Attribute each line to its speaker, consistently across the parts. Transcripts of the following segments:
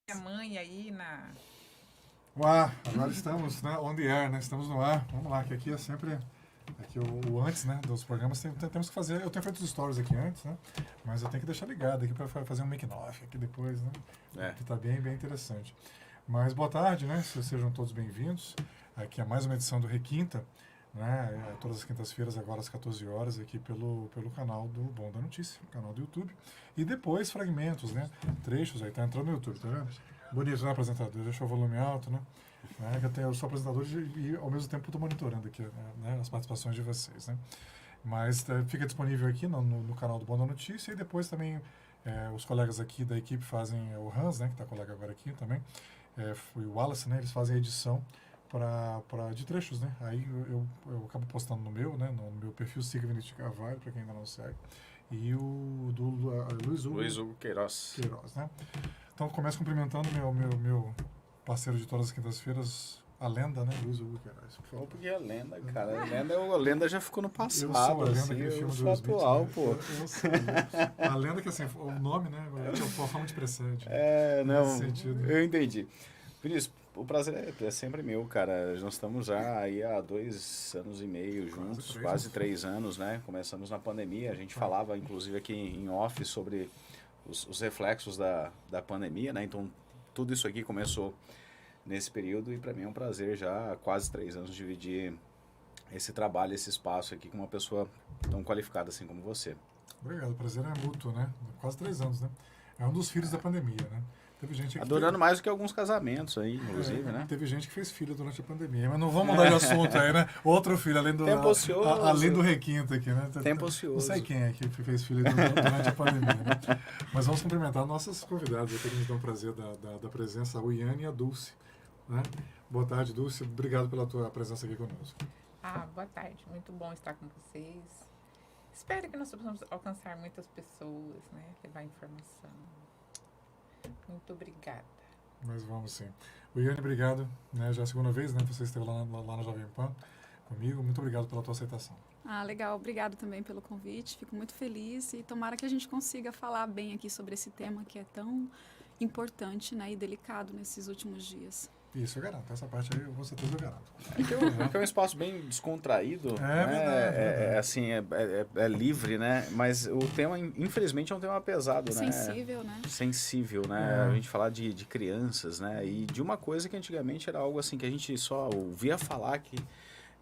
Speaker 1: Minha mãe aí na.
Speaker 2: Agora estamos, né, on the air, né? Estamos no ar. Vamos lá, que aqui é sempre aqui o antes, né, dos programas temos que fazer. Eu tenho feito os stories aqui antes, né? Mas eu tenho que deixar ligado aqui para fazer um making off aqui depois, né?
Speaker 3: É.
Speaker 2: Que tá bem interessante. Mas boa tarde, né? Sejam todos bem-vindos. Aqui é mais uma edição do Requinta, né? Todas as quintas-feiras, agora às 14 horas, aqui pelo canal do Bom da Notícia, canal do YouTube. E depois fragmentos, né? Trechos aí, tá entrando no YouTube, tá vendo? Bonito, né, apresentador? Deixa o volume alto, né? Eu sou apresentador e, ao mesmo tempo, estou monitorando aqui, né, as participações de vocês, né? Mas fica disponível aqui no canal do Bom da Notícia e depois também os colegas aqui da equipe fazem, o Hans, né, que está colega agora aqui também, e o Wallace, né, eles fazem a edição de trechos, né? Aí eu acabo postando no meu, né, no meu perfil, siga Vinícius Carvalho, para quem ainda não segue, e o do Luiz
Speaker 3: Hugo Queiroz.
Speaker 2: né? Então, começo cumprimentando meu parceiro de todas as quintas-feiras, a lenda, né? Luiz Hugo Queiroz.
Speaker 3: Pô, porque a lenda, cara. A lenda já ficou no passado.
Speaker 2: Eu sou a lenda,
Speaker 3: assim,
Speaker 2: aquele filme
Speaker 3: eu
Speaker 2: do
Speaker 3: sou
Speaker 2: Will Smith,
Speaker 3: atual,
Speaker 2: né?
Speaker 3: pô.
Speaker 2: Eu sou a lenda que, assim, o nome, né? A forma de precede.
Speaker 3: Não,
Speaker 2: Nesse sentido.
Speaker 3: eu entendi. Vinícius, o prazer é sempre meu, cara. Nós estamos já aí há 2 anos e meio juntos, quase 3 anos, né? Começamos na pandemia, a gente falava, inclusive, aqui em off sobre os reflexos da pandemia, né? Então, tudo isso aqui começou nesse período e para mim é um prazer já há quase 3 anos dividir esse trabalho, esse espaço aqui com uma pessoa tão qualificada assim como você.
Speaker 2: Obrigado, o prazer é mútuo, né? Quase 3 anos, né? É um dos filhos da pandemia, né? Teve gente que
Speaker 3: Durando mais do que alguns casamentos aí, inclusive, né?
Speaker 2: Teve gente que fez filho durante a pandemia, mas não vamos mudar de assunto aí, né? Outro filho, além do
Speaker 3: Tempo ocioso.
Speaker 2: além do requinto aqui, né?
Speaker 3: Tempo ocioso.
Speaker 2: Não sei quem é que fez filho durante a pandemia, né? Mas vamos cumprimentar nossos convidados aqui, que nos dão o prazer da presença, a Uiane e a Dulce, né? Boa tarde, Dulce. Obrigado pela tua presença aqui conosco.
Speaker 1: Boa tarde. Muito bom estar com vocês. Espero que nós possamos alcançar muitas pessoas, né? Levar informação. Muito obrigada.
Speaker 2: Mas vamos sim. Uiane, obrigado. Né? Já é a segunda vez, né? Você esteve lá na Jovem Pan comigo. Muito obrigado pela tua aceitação.
Speaker 4: Legal. Obrigado também pelo convite. Fico muito feliz e tomara que a gente consiga falar bem aqui sobre esse tema que é tão importante, né, e delicado nesses últimos dias.
Speaker 2: Isso, eu garanto. Essa parte aí, com certeza, eu garanto.
Speaker 3: É um espaço bem descontraído,
Speaker 2: né?
Speaker 3: Verdade. Assim, é livre, né? Mas o tema, infelizmente, é um tema pesado, né?
Speaker 4: Sensível, né?
Speaker 3: Sensível, né? A gente falar de crianças, né? E de uma coisa que antigamente era algo assim que a gente só ouvia falar que,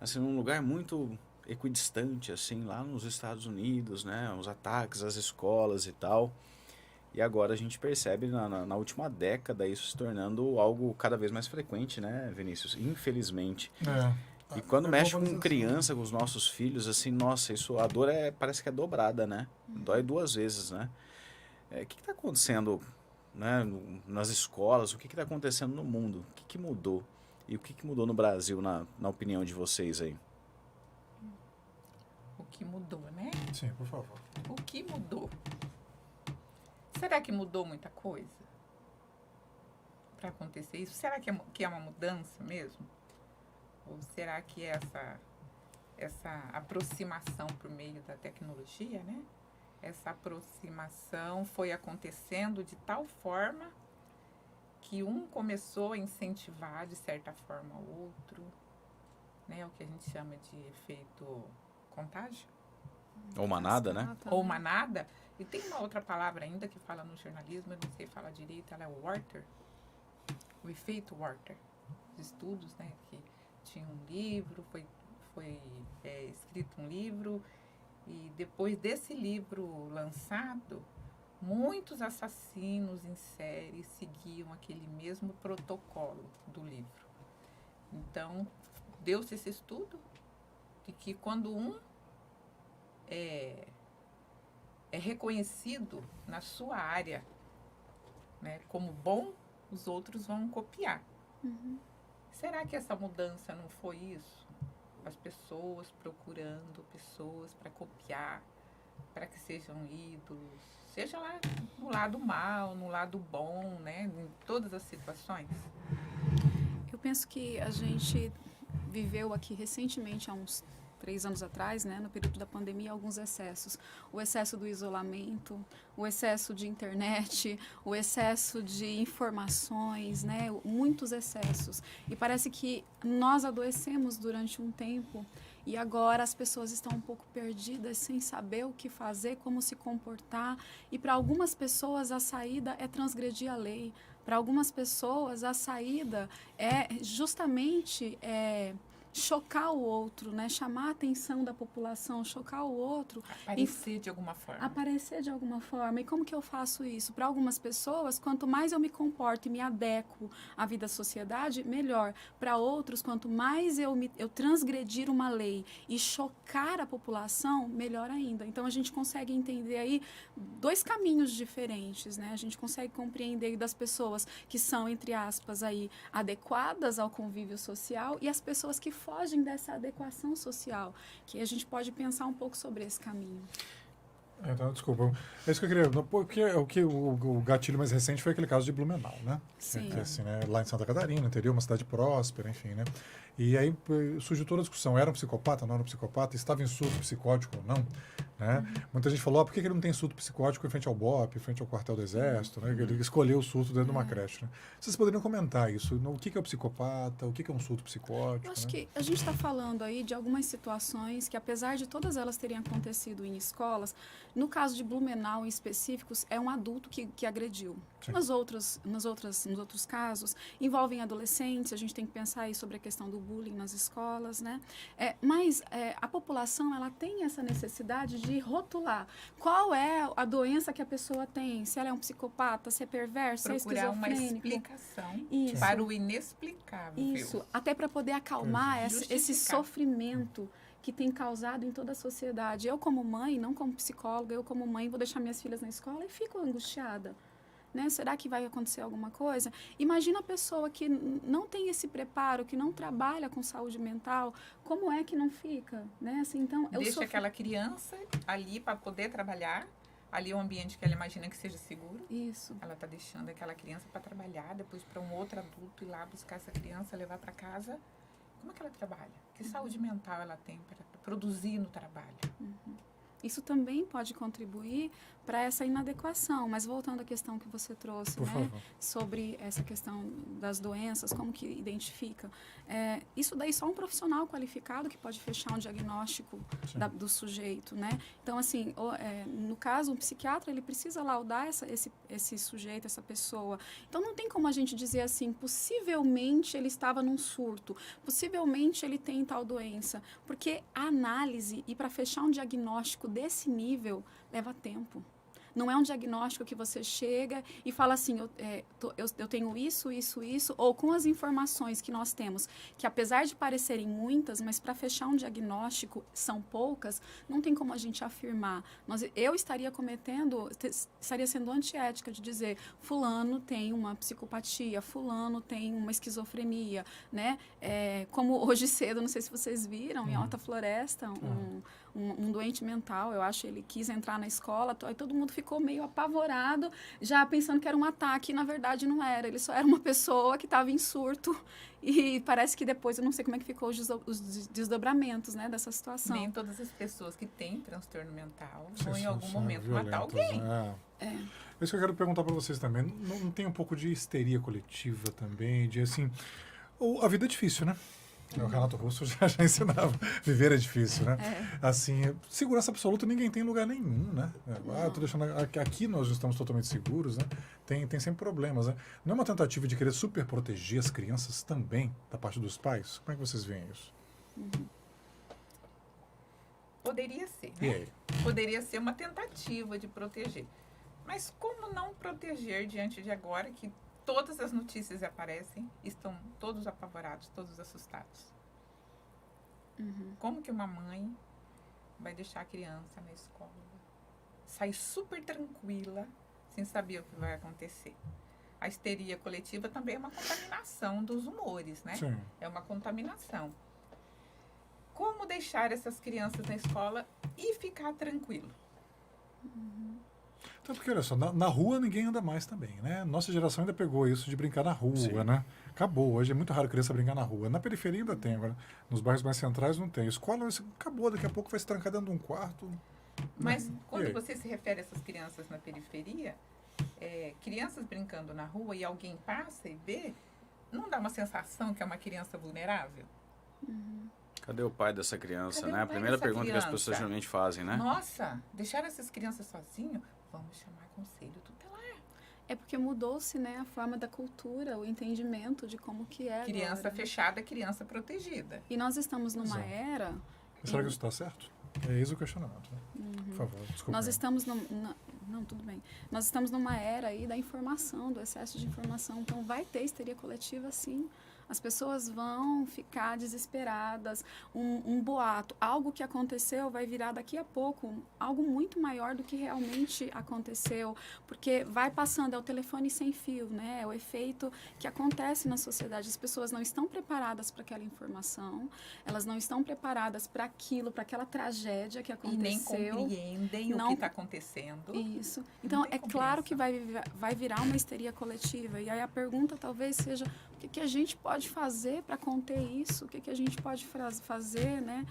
Speaker 3: assim, num lugar muito equidistante, assim, lá nos Estados Unidos, né? Os ataques às escolas e tal. E agora a gente percebe na última década isso se tornando algo cada vez mais frequente, né, Vinícius? Infelizmente. E quando mexe com criança, com os nossos filhos, assim, nossa, a dor parece que é dobrada, né? Dói 2 vezes, né? O que está acontecendo, né, nas escolas? O que está acontecendo no mundo? O que mudou? E o que mudou no Brasil, na opinião de vocês aí?
Speaker 1: O que mudou, né?
Speaker 2: Sim, por favor.
Speaker 1: O que mudou? Será que mudou muita coisa para acontecer isso? Será que é uma mudança mesmo? Ou será que essa aproximação por meio da tecnologia, né? Essa aproximação foi acontecendo de tal forma que um começou a incentivar de certa forma o outro, né? O que a gente chama de efeito contágio.
Speaker 3: Ou manada, né?
Speaker 1: Ou manada. E tem uma outra palavra ainda que fala no jornalismo, eu não sei falar direito, ela é Walter. O efeito Walter. Os estudos, né? Que tinha um livro, foi escrito um livro, e depois desse livro lançado, muitos assassinos em série seguiam aquele mesmo protocolo do livro. Então, deu-se esse estudo de que quando um é reconhecido na sua área, né, como bom, os outros vão copiar. Será que essa mudança não foi isso? As pessoas procurando pessoas para copiar, para que sejam ídolos, seja lá no lado mal, no lado bom, né, em todas as situações?
Speaker 4: Eu penso que a gente viveu aqui recentemente, há uns 3 anos atrás, né, no período da pandemia, alguns excessos. O excesso do isolamento, o excesso de internet, o excesso de informações, né, muitos excessos. E parece que nós adoecemos durante um tempo e agora as pessoas estão um pouco perdidas, sem saber o que fazer, como se comportar. E para algumas pessoas a saída é transgredir a lei. Para algumas pessoas a saída é justamente chocar o outro, né? Chamar a atenção da população, chocar o outro.
Speaker 1: Aparecer de alguma forma.
Speaker 4: Aparecer de alguma forma. E como que eu faço isso? Para algumas pessoas, quanto mais eu me comporto e me adequo à vida da sociedade, melhor. Para outros, quanto mais eu transgredir uma lei e chocar a população, melhor ainda. Então, a gente consegue entender aí 2 caminhos diferentes, né? A gente consegue compreender das pessoas que são, entre aspas, aí, adequadas ao convívio social e as pessoas que fogem dessa adequação social, que a gente pode pensar um pouco sobre esse caminho.
Speaker 2: Então, desculpa. É isso que eu queria. Porque o gatilho mais recente foi aquele caso de Blumenau, né?
Speaker 4: Sim.
Speaker 2: Assim, né? Lá em Santa Catarina, interior, uma cidade próspera, enfim, né? E aí surgiu toda a discussão. Era um psicopata, não era um psicopata? Estava em surto psicótico ou não? Né? Muita gente falou, por que ele não tem surto psicótico em frente ao BOP, em frente ao quartel do Exército? Né? Ele escolheu o surto dentro de uma creche. Né? Vocês poderiam comentar isso? O que é o psicopata? O que é um surto psicótico?
Speaker 4: Eu acho que a gente está falando aí de algumas situações que, apesar de todas elas terem acontecido em escolas, no caso de Blumenau em específicos, é um adulto que agrediu. Nos outros casos, envolvem adolescentes, a gente tem que pensar aí sobre a questão do bullying nas escolas, né? Mas a população, ela tem essa necessidade de rotular qual é a doença que a pessoa tem, se ela é um psicopata, se é perverso, se é
Speaker 1: procurar uma
Speaker 4: esquizofrênico.
Speaker 1: explicação
Speaker 4: Isso.
Speaker 1: para o inexplicável.
Speaker 4: Isso, até para poder acalmar esse
Speaker 1: Justificar.
Speaker 4: sofrimento que tem causado em toda a sociedade. Eu, como mãe, não como psicóloga, eu como mãe vou deixar minhas filhas na escola e fico angustiada. Né? Será que vai acontecer alguma coisa? Imagina a pessoa que não tem esse preparo, que não trabalha com saúde mental, como é que não fica? Né? Assim, então,
Speaker 1: Deixa aquela criança ali para poder trabalhar, ali é um ambiente que ela imagina que seja seguro.
Speaker 4: Isso.
Speaker 1: Ela está deixando aquela criança para trabalhar, depois para um outro adulto ir lá buscar essa criança, levar para casa. Como é que ela trabalha? Que saúde mental ela tem para produzir no trabalho?
Speaker 4: Isso também pode contribuir para essa inadequação. Mas voltando à questão que você trouxe, né, sobre essa questão das doenças, como que identifica, isso daí só um profissional qualificado que pode fechar um diagnóstico do sujeito, né? Então, assim, no caso, um psiquiatra, ele precisa laudar esse sujeito, essa pessoa. Então, não tem como a gente dizer assim, possivelmente ele estava num surto, possivelmente ele tem tal doença, porque a análise e para fechar um diagnóstico desse nível leva tempo. Não é um diagnóstico que você chega e fala assim, eu tenho isso, ou com as informações que nós temos, que apesar de parecerem muitas, mas para fechar um diagnóstico são poucas, não tem como a gente afirmar. Eu estaria sendo antiética de dizer, fulano tem uma psicopatia, fulano tem uma esquizofrenia, né? Como hoje cedo, não sei se vocês viram, em Alta Floresta, um doente mental, eu acho, ele quis entrar na escola, aí todo mundo ficou meio apavorado, já pensando que era um ataque, e na verdade não era, ele só era uma pessoa que estava em surto, e parece que depois, eu não sei como é que ficou os desdobramentos, né, dessa situação.
Speaker 1: Nem todas as pessoas que têm transtorno mental vão em algum momento matar alguém.
Speaker 2: Isso que eu quero perguntar para vocês também, não tem um pouco de histeria coletiva também, de assim, a vida é difícil, né? O Renato Russo já ensinava. Viver é difícil, né? Assim, segurança absoluta ninguém tem em lugar nenhum, né? Tô deixando aqui nós estamos totalmente seguros, né? Tem sempre problemas, né? Não é uma tentativa de querer super proteger as crianças também, da parte dos pais? Como é que vocês veem isso?
Speaker 1: Poderia ser, né? Poderia ser uma tentativa de proteger. Mas como não proteger diante de agora que todas as notícias aparecem, estão todos apavorados, todos assustados? Como que uma mãe vai deixar a criança na escola, sair super tranquila, sem saber o que vai acontecer? A histeria coletiva também é uma contaminação dos humores, né?
Speaker 2: Sim.
Speaker 1: É uma contaminação. Como deixar essas crianças na escola e ficar tranquilo?
Speaker 2: Então, porque olha só, na rua ninguém anda mais também, né? Nossa geração ainda pegou isso de brincar na rua,
Speaker 3: Sim.
Speaker 2: né? Acabou, hoje é muito raro criança brincar na rua. Na periferia ainda tem, agora nos bairros mais centrais não tem. Escola acabou, daqui a pouco vai se trancar dentro de um quarto.
Speaker 1: Mas
Speaker 2: E
Speaker 1: quando
Speaker 2: aí?
Speaker 1: você se refere a essas crianças na periferia, crianças brincando na rua e alguém passa e vê, não dá uma sensação que é uma criança vulnerável?
Speaker 3: Cadê o pai dessa criança,
Speaker 1: Cadê
Speaker 3: né?
Speaker 1: o
Speaker 3: A
Speaker 1: pai
Speaker 3: primeira
Speaker 1: dessa
Speaker 3: pergunta que as pessoas
Speaker 1: criança?
Speaker 3: geralmente fazem, né?
Speaker 1: Nossa, deixar essas crianças sozinhas? Vamos chamar conselho tutelar.
Speaker 4: É porque mudou-se, né, a forma da cultura, o entendimento de como que é
Speaker 1: Criança
Speaker 4: agora, né?
Speaker 1: fechada, criança protegida.
Speaker 4: E nós estamos numa
Speaker 2: Exato.
Speaker 4: era...
Speaker 2: Será que isso está certo? É eis o questionamento. Né? Por favor, desculpa.
Speaker 4: Nós estamos não, tudo bem. Nós estamos numa era aí da informação, do excesso de informação. Então, vai ter histeria coletiva, sim. As pessoas vão ficar desesperadas. Um boato, algo que aconteceu vai virar daqui a pouco algo muito maior do que realmente aconteceu. Porque vai passando, é o telefone sem fio, né? É o efeito que acontece na sociedade. As pessoas não estão preparadas para aquela informação. Elas não estão preparadas para aquilo, para aquela tragédia que aconteceu.
Speaker 1: E nem compreendem o que está acontecendo.
Speaker 4: Isso. Então,
Speaker 1: tem
Speaker 4: é claro que
Speaker 1: compreensão.
Speaker 4: vai virar uma histeria coletiva. E aí a pergunta talvez seja o que a gente pode fazer para conter isso? O que a gente pode fazer, né?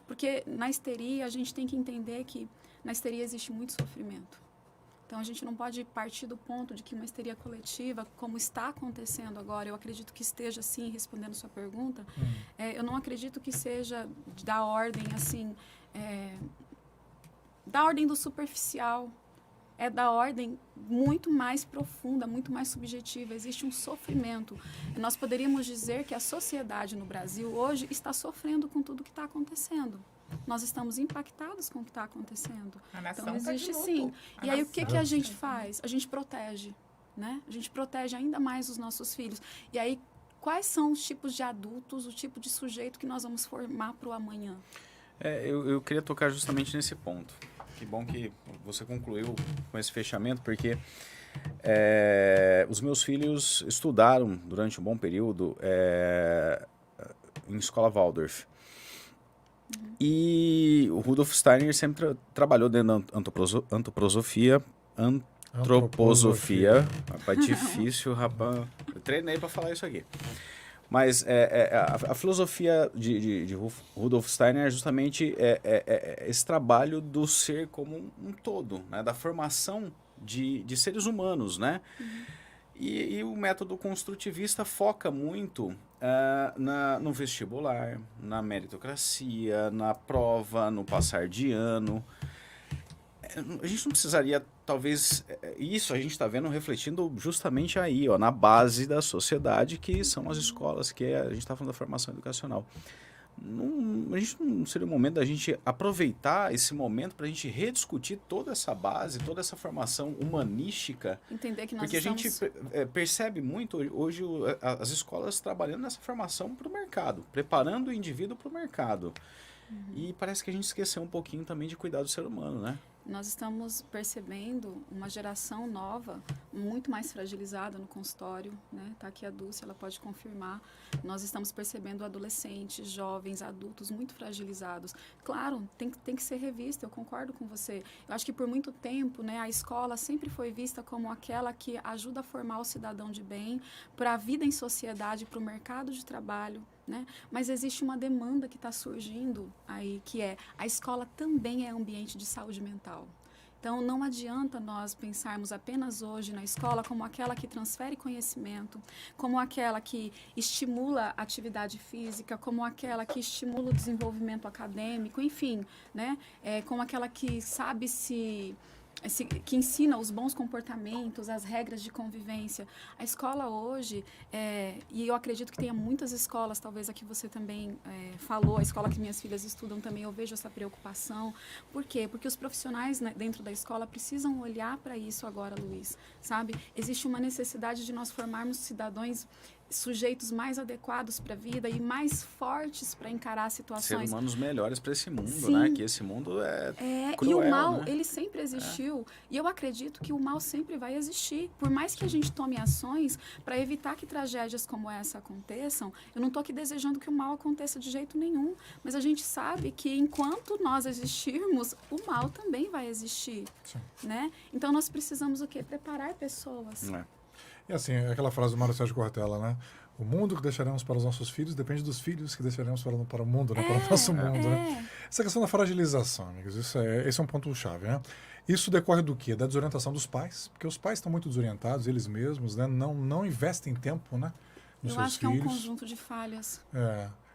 Speaker 4: Porque na histeria a gente tem que entender que na histeria existe muito sofrimento. Então, a gente não pode partir do ponto de que uma histeria coletiva, como está acontecendo agora, eu acredito que esteja, assim, respondendo sua pergunta, eu não acredito que seja da ordem, assim, da ordem do superficial, é da ordem muito mais profunda, muito mais subjetiva. Existe um sofrimento. E nós poderíamos dizer que a sociedade no Brasil hoje está sofrendo com tudo que está acontecendo. Nós estamos impactados com o que está acontecendo.
Speaker 1: A nação
Speaker 4: Então, existe
Speaker 1: tá de
Speaker 4: sim.
Speaker 1: luto.
Speaker 4: E aí, o que a gente
Speaker 1: nação.
Speaker 4: faz? A gente protege, né? A gente protege ainda mais os nossos filhos. E aí, quais são os tipos de adultos, o tipo de sujeito que nós vamos formar para o amanhã?
Speaker 3: Eu queria tocar justamente nesse ponto. Que bom que você concluiu com esse fechamento, porque os meus filhos estudaram durante um bom período em escola Waldorf. E o Rudolf Steiner sempre trabalhou dentro da antroposofia. Rapaz, difícil, rapaz. Eu treinei para falar isso aqui. Mas a filosofia de Rudolf Steiner é justamente esse trabalho do ser como um todo, né? Da formação de seres humanos, né? E o método construtivista foca muito no vestibular, na meritocracia, na prova, no passar de ano. A gente não precisaria, talvez, isso a gente está vendo refletindo justamente aí, ó, na base da sociedade, que são as escolas, que a gente está falando da formação educacional. A gente não seria o momento da gente aproveitar esse momento para a gente rediscutir toda essa base, toda essa formação humanística?
Speaker 4: Entender que nós
Speaker 3: porque
Speaker 4: estamos...
Speaker 3: a gente percebe muito hoje as escolas trabalhando nessa formação para o mercado, preparando o indivíduo para o mercado. E parece que a gente esqueceu um pouquinho também de cuidar do ser humano, né?
Speaker 4: Nós estamos percebendo uma geração nova, muito mais fragilizada no consultório, né? Tá aqui a Dulce, ela pode confirmar. Nós estamos percebendo adolescentes, jovens, adultos muito fragilizados. Claro, tem que ser revista, eu concordo com você. Eu acho que por muito tempo, né, a escola sempre foi vista como aquela que ajuda a formar o cidadão de bem para a vida em sociedade, para o mercado de trabalho, né? Mas existe uma demanda que está surgindo aí, que a escola também é ambiente de saúde mental. Então, não adianta nós pensarmos apenas hoje na escola como aquela que transfere conhecimento, como aquela que estimula a atividade física, como aquela que estimula o desenvolvimento acadêmico, enfim, né? Como aquela que sabe que ensina os bons comportamentos, as regras de convivência. A escola hoje, e eu acredito que tenha muitas escolas, talvez aqui você também falou, a escola que minhas filhas estudam também, eu vejo essa preocupação. Por quê? Porque os profissionais, né, dentro da escola precisam olhar para isso agora, Luiz, sabe? Existe uma necessidade de nós formarmos cidadãos sujeitos mais adequados para a vida e mais fortes para encarar situações.
Speaker 3: Ser humanos melhores para esse mundo,
Speaker 4: Sim.
Speaker 3: né? Que esse mundo é cruel,
Speaker 4: e o mal,
Speaker 3: né?
Speaker 4: ele sempre existiu. E eu acredito que o mal sempre vai existir. Por mais que a gente tome ações para evitar que tragédias como essa aconteçam, eu não estou aqui desejando que o mal aconteça de jeito nenhum. Mas a gente sabe que enquanto nós existirmos, o mal também vai existir.
Speaker 2: Sim.
Speaker 4: Né? Então nós precisamos o quê? Preparar pessoas.
Speaker 2: E assim, aquela frase do Mário Sérgio Cortella, né? O mundo que deixaremos para os nossos filhos depende dos filhos que deixaremos para o mundo, né? Para o nosso mundo, né? Essa questão da fragilização, amigos, esse é um ponto-chave, né? Isso decorre do quê? Da desorientação dos pais, porque os pais estão muito desorientados, eles mesmos, né? Não investem tempo, né? Nos
Speaker 4: Eu
Speaker 2: seus
Speaker 4: acho que
Speaker 2: filhos.
Speaker 4: é um conjunto de falhas.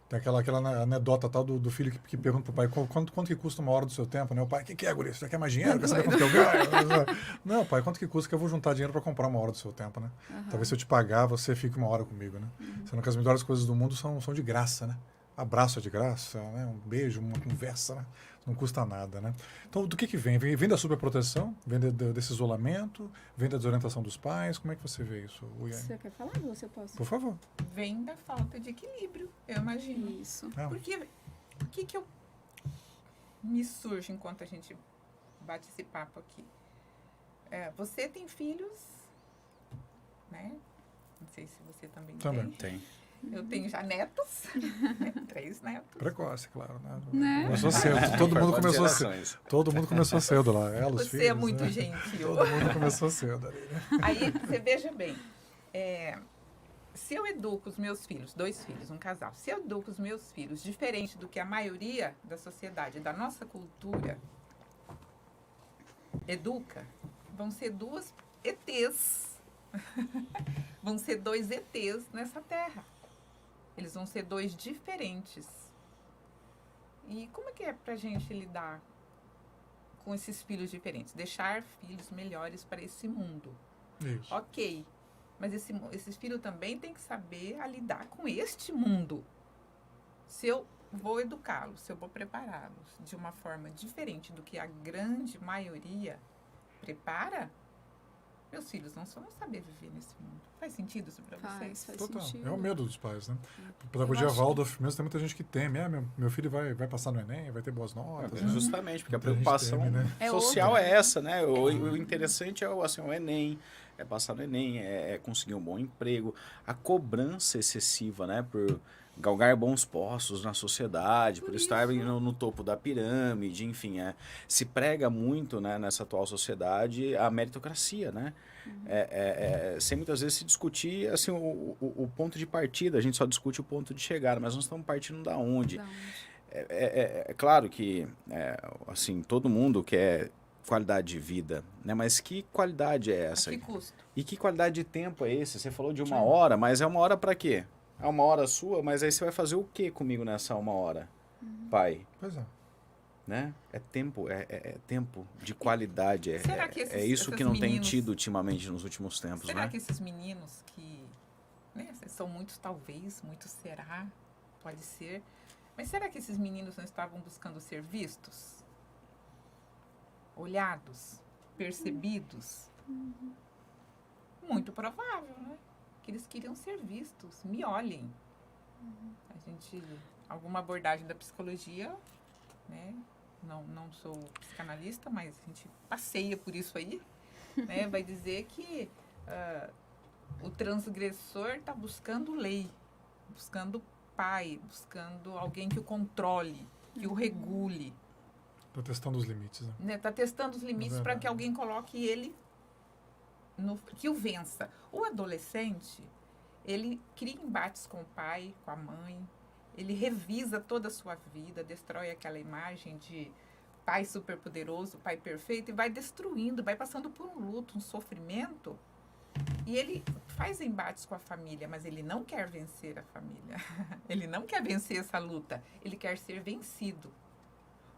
Speaker 2: Tem aquela anedota tal do filho que pergunta pro pai quanto que custa uma hora do seu tempo, né? O pai, o que é, guri? Você quer mais dinheiro? Quer saber quanto que eu ganho? Não, pai, quanto que custa que eu vou juntar dinheiro para comprar uma hora do seu tempo, né? Talvez se eu te pagar, você fique uma hora comigo, né? Sendo que as melhores coisas do mundo são de graça, né? Abraço é de graça, né? Um beijo, uma conversa, né? Não custa nada, né? Então, do que vem? Vem da superproteção? Vem desse isolamento? Vem da desorientação dos pais? Como é que você vê isso, Uyane?
Speaker 4: Você quer falar ou você posso?
Speaker 2: Por favor.
Speaker 1: Vem da falta de equilíbrio, eu imagino.
Speaker 4: Isso.
Speaker 1: Porque o que eu me surge enquanto a gente bate esse papo aqui? Você tem filhos, né? Não sei se você também tem.
Speaker 3: Tem.
Speaker 1: Eu tenho já netos, né? 3 netos.
Speaker 2: Precoce, claro, né?
Speaker 4: Né?
Speaker 2: Começou cedo. Todo mundo começou cedo.
Speaker 3: Gerações.
Speaker 2: Todo mundo começou cedo lá. Os
Speaker 1: Você
Speaker 2: filhos,
Speaker 1: é muito
Speaker 2: né?
Speaker 1: gentil.
Speaker 2: Todo mundo começou cedo ali, né?
Speaker 1: Aí, você veja bem, se eu educo os meus filhos, 2 filhos, um casal, se eu educo os meus filhos diferente do que a maioria da sociedade, da nossa cultura, educa, vão ser 2 ETs. Vão ser 2 ETs nessa terra. Eles vão ser 2 diferentes. E como é que é pra gente lidar com esses filhos diferentes? Deixar filhos melhores para esse mundo.
Speaker 2: Isso.
Speaker 1: Ok, mas esse filho também tem que saber a lidar com este mundo. Se eu vou educá-los, se eu vou prepará-los de uma forma diferente do que a grande maioria prepara, meus filhos não vão saber viver nesse mundo. Faz sentido isso para vocês?
Speaker 4: Faz
Speaker 2: Total.
Speaker 4: sentido.
Speaker 2: É o medo dos pais, né? Pedagogia Waldorf mesmo, tem muita gente que teme. Meu filho vai passar no Enem, vai ter boas notas. Né?
Speaker 3: Justamente, porque a
Speaker 2: Muita gente
Speaker 3: preocupação
Speaker 2: teme, né?
Speaker 3: social é essa, né? O interessante é o Enem, é passar no Enem, é conseguir um bom emprego. A cobrança excessiva, né? Por galgar bons postos na sociedade, por estar no topo da pirâmide, enfim, se prega muito, né, nessa atual sociedade a meritocracia, né? Sem muitas vezes se discutir assim, o ponto de partida, a gente só discute o ponto de chegada, mas nós estamos partindo da onde? É claro que assim, todo mundo quer qualidade de vida, né? Mas que qualidade é essa?
Speaker 1: A que custo?
Speaker 3: E que qualidade de tempo é esse? Você falou de 1 hora, mas é 1 hora para quê? É 1 hora sua, mas aí você vai fazer o que comigo nessa 1 hora, pai?
Speaker 2: Pois é.
Speaker 3: Né? É tempo de qualidade.
Speaker 1: Será que
Speaker 3: é isso que não tem
Speaker 1: meninos,
Speaker 3: tido ultimamente nos últimos tempos,
Speaker 1: será
Speaker 3: né?
Speaker 1: que esses meninos que, né, são muitos talvez, muitos será, pode ser, mas será que esses meninos não estavam buscando ser vistos? Olhados? Percebidos? Muito provável, né? Que eles queriam ser vistos, me olhem. Alguma abordagem da psicologia, né? Não sou psicanalista, mas a gente passeia por isso aí, né? Vai dizer que o transgressor está buscando lei, buscando pai, buscando alguém que o controle, que o regule.
Speaker 2: Está testando os limites, né?
Speaker 1: Está testando os limites para que alguém coloque ele que o vença. O adolescente, ele cria embates com o pai, com a mãe, ele revisa toda a sua vida, destrói aquela imagem de pai superpoderoso, pai perfeito, e vai destruindo, vai passando por um luto, um sofrimento, e ele faz embates com a família, mas ele não quer vencer a família. Ele não quer vencer essa luta, ele quer ser vencido.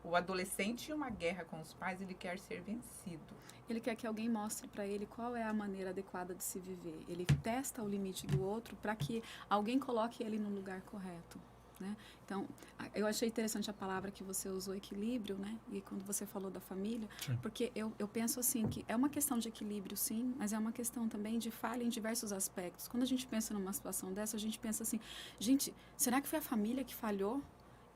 Speaker 1: O adolescente em uma guerra com os pais, ele quer ser vencido.
Speaker 4: Ele quer que alguém mostre para ele qual é a maneira adequada de se viver. Ele testa o limite do outro para que alguém coloque ele no lugar correto. né? Então, eu achei interessante a palavra que você usou, equilíbrio, né? E quando você falou da família, sim, porque eu penso assim, que é uma questão de equilíbrio, sim, mas é uma questão também de falha em diversos aspectos. Quando a gente pensa numa situação dessa, a gente pensa assim, gente, será que foi a família que falhou?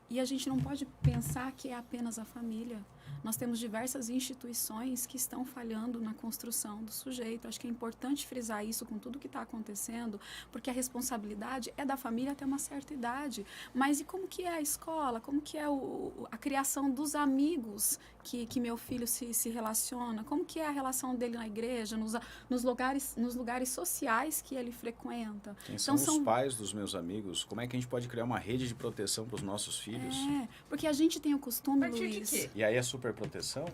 Speaker 4: E a gente não pode pensar que é apenas a família. Nós temos diversas instituições que estão falhando na construção do sujeito. Acho que é importante frisar isso com tudo que está acontecendo, porque a responsabilidade é da família até uma certa idade. Mas e como que é a escola? Como que é a criação dos amigos que meu filho se relaciona? Como que é a relação dele na igreja, nos lugares sociais que ele frequenta?
Speaker 3: Quem são os pais dos meus amigos? Como é que a gente pode criar uma rede de proteção para os nossos filhos?
Speaker 4: Porque a gente tem o costume, Luiz...
Speaker 3: E aí é superproteção?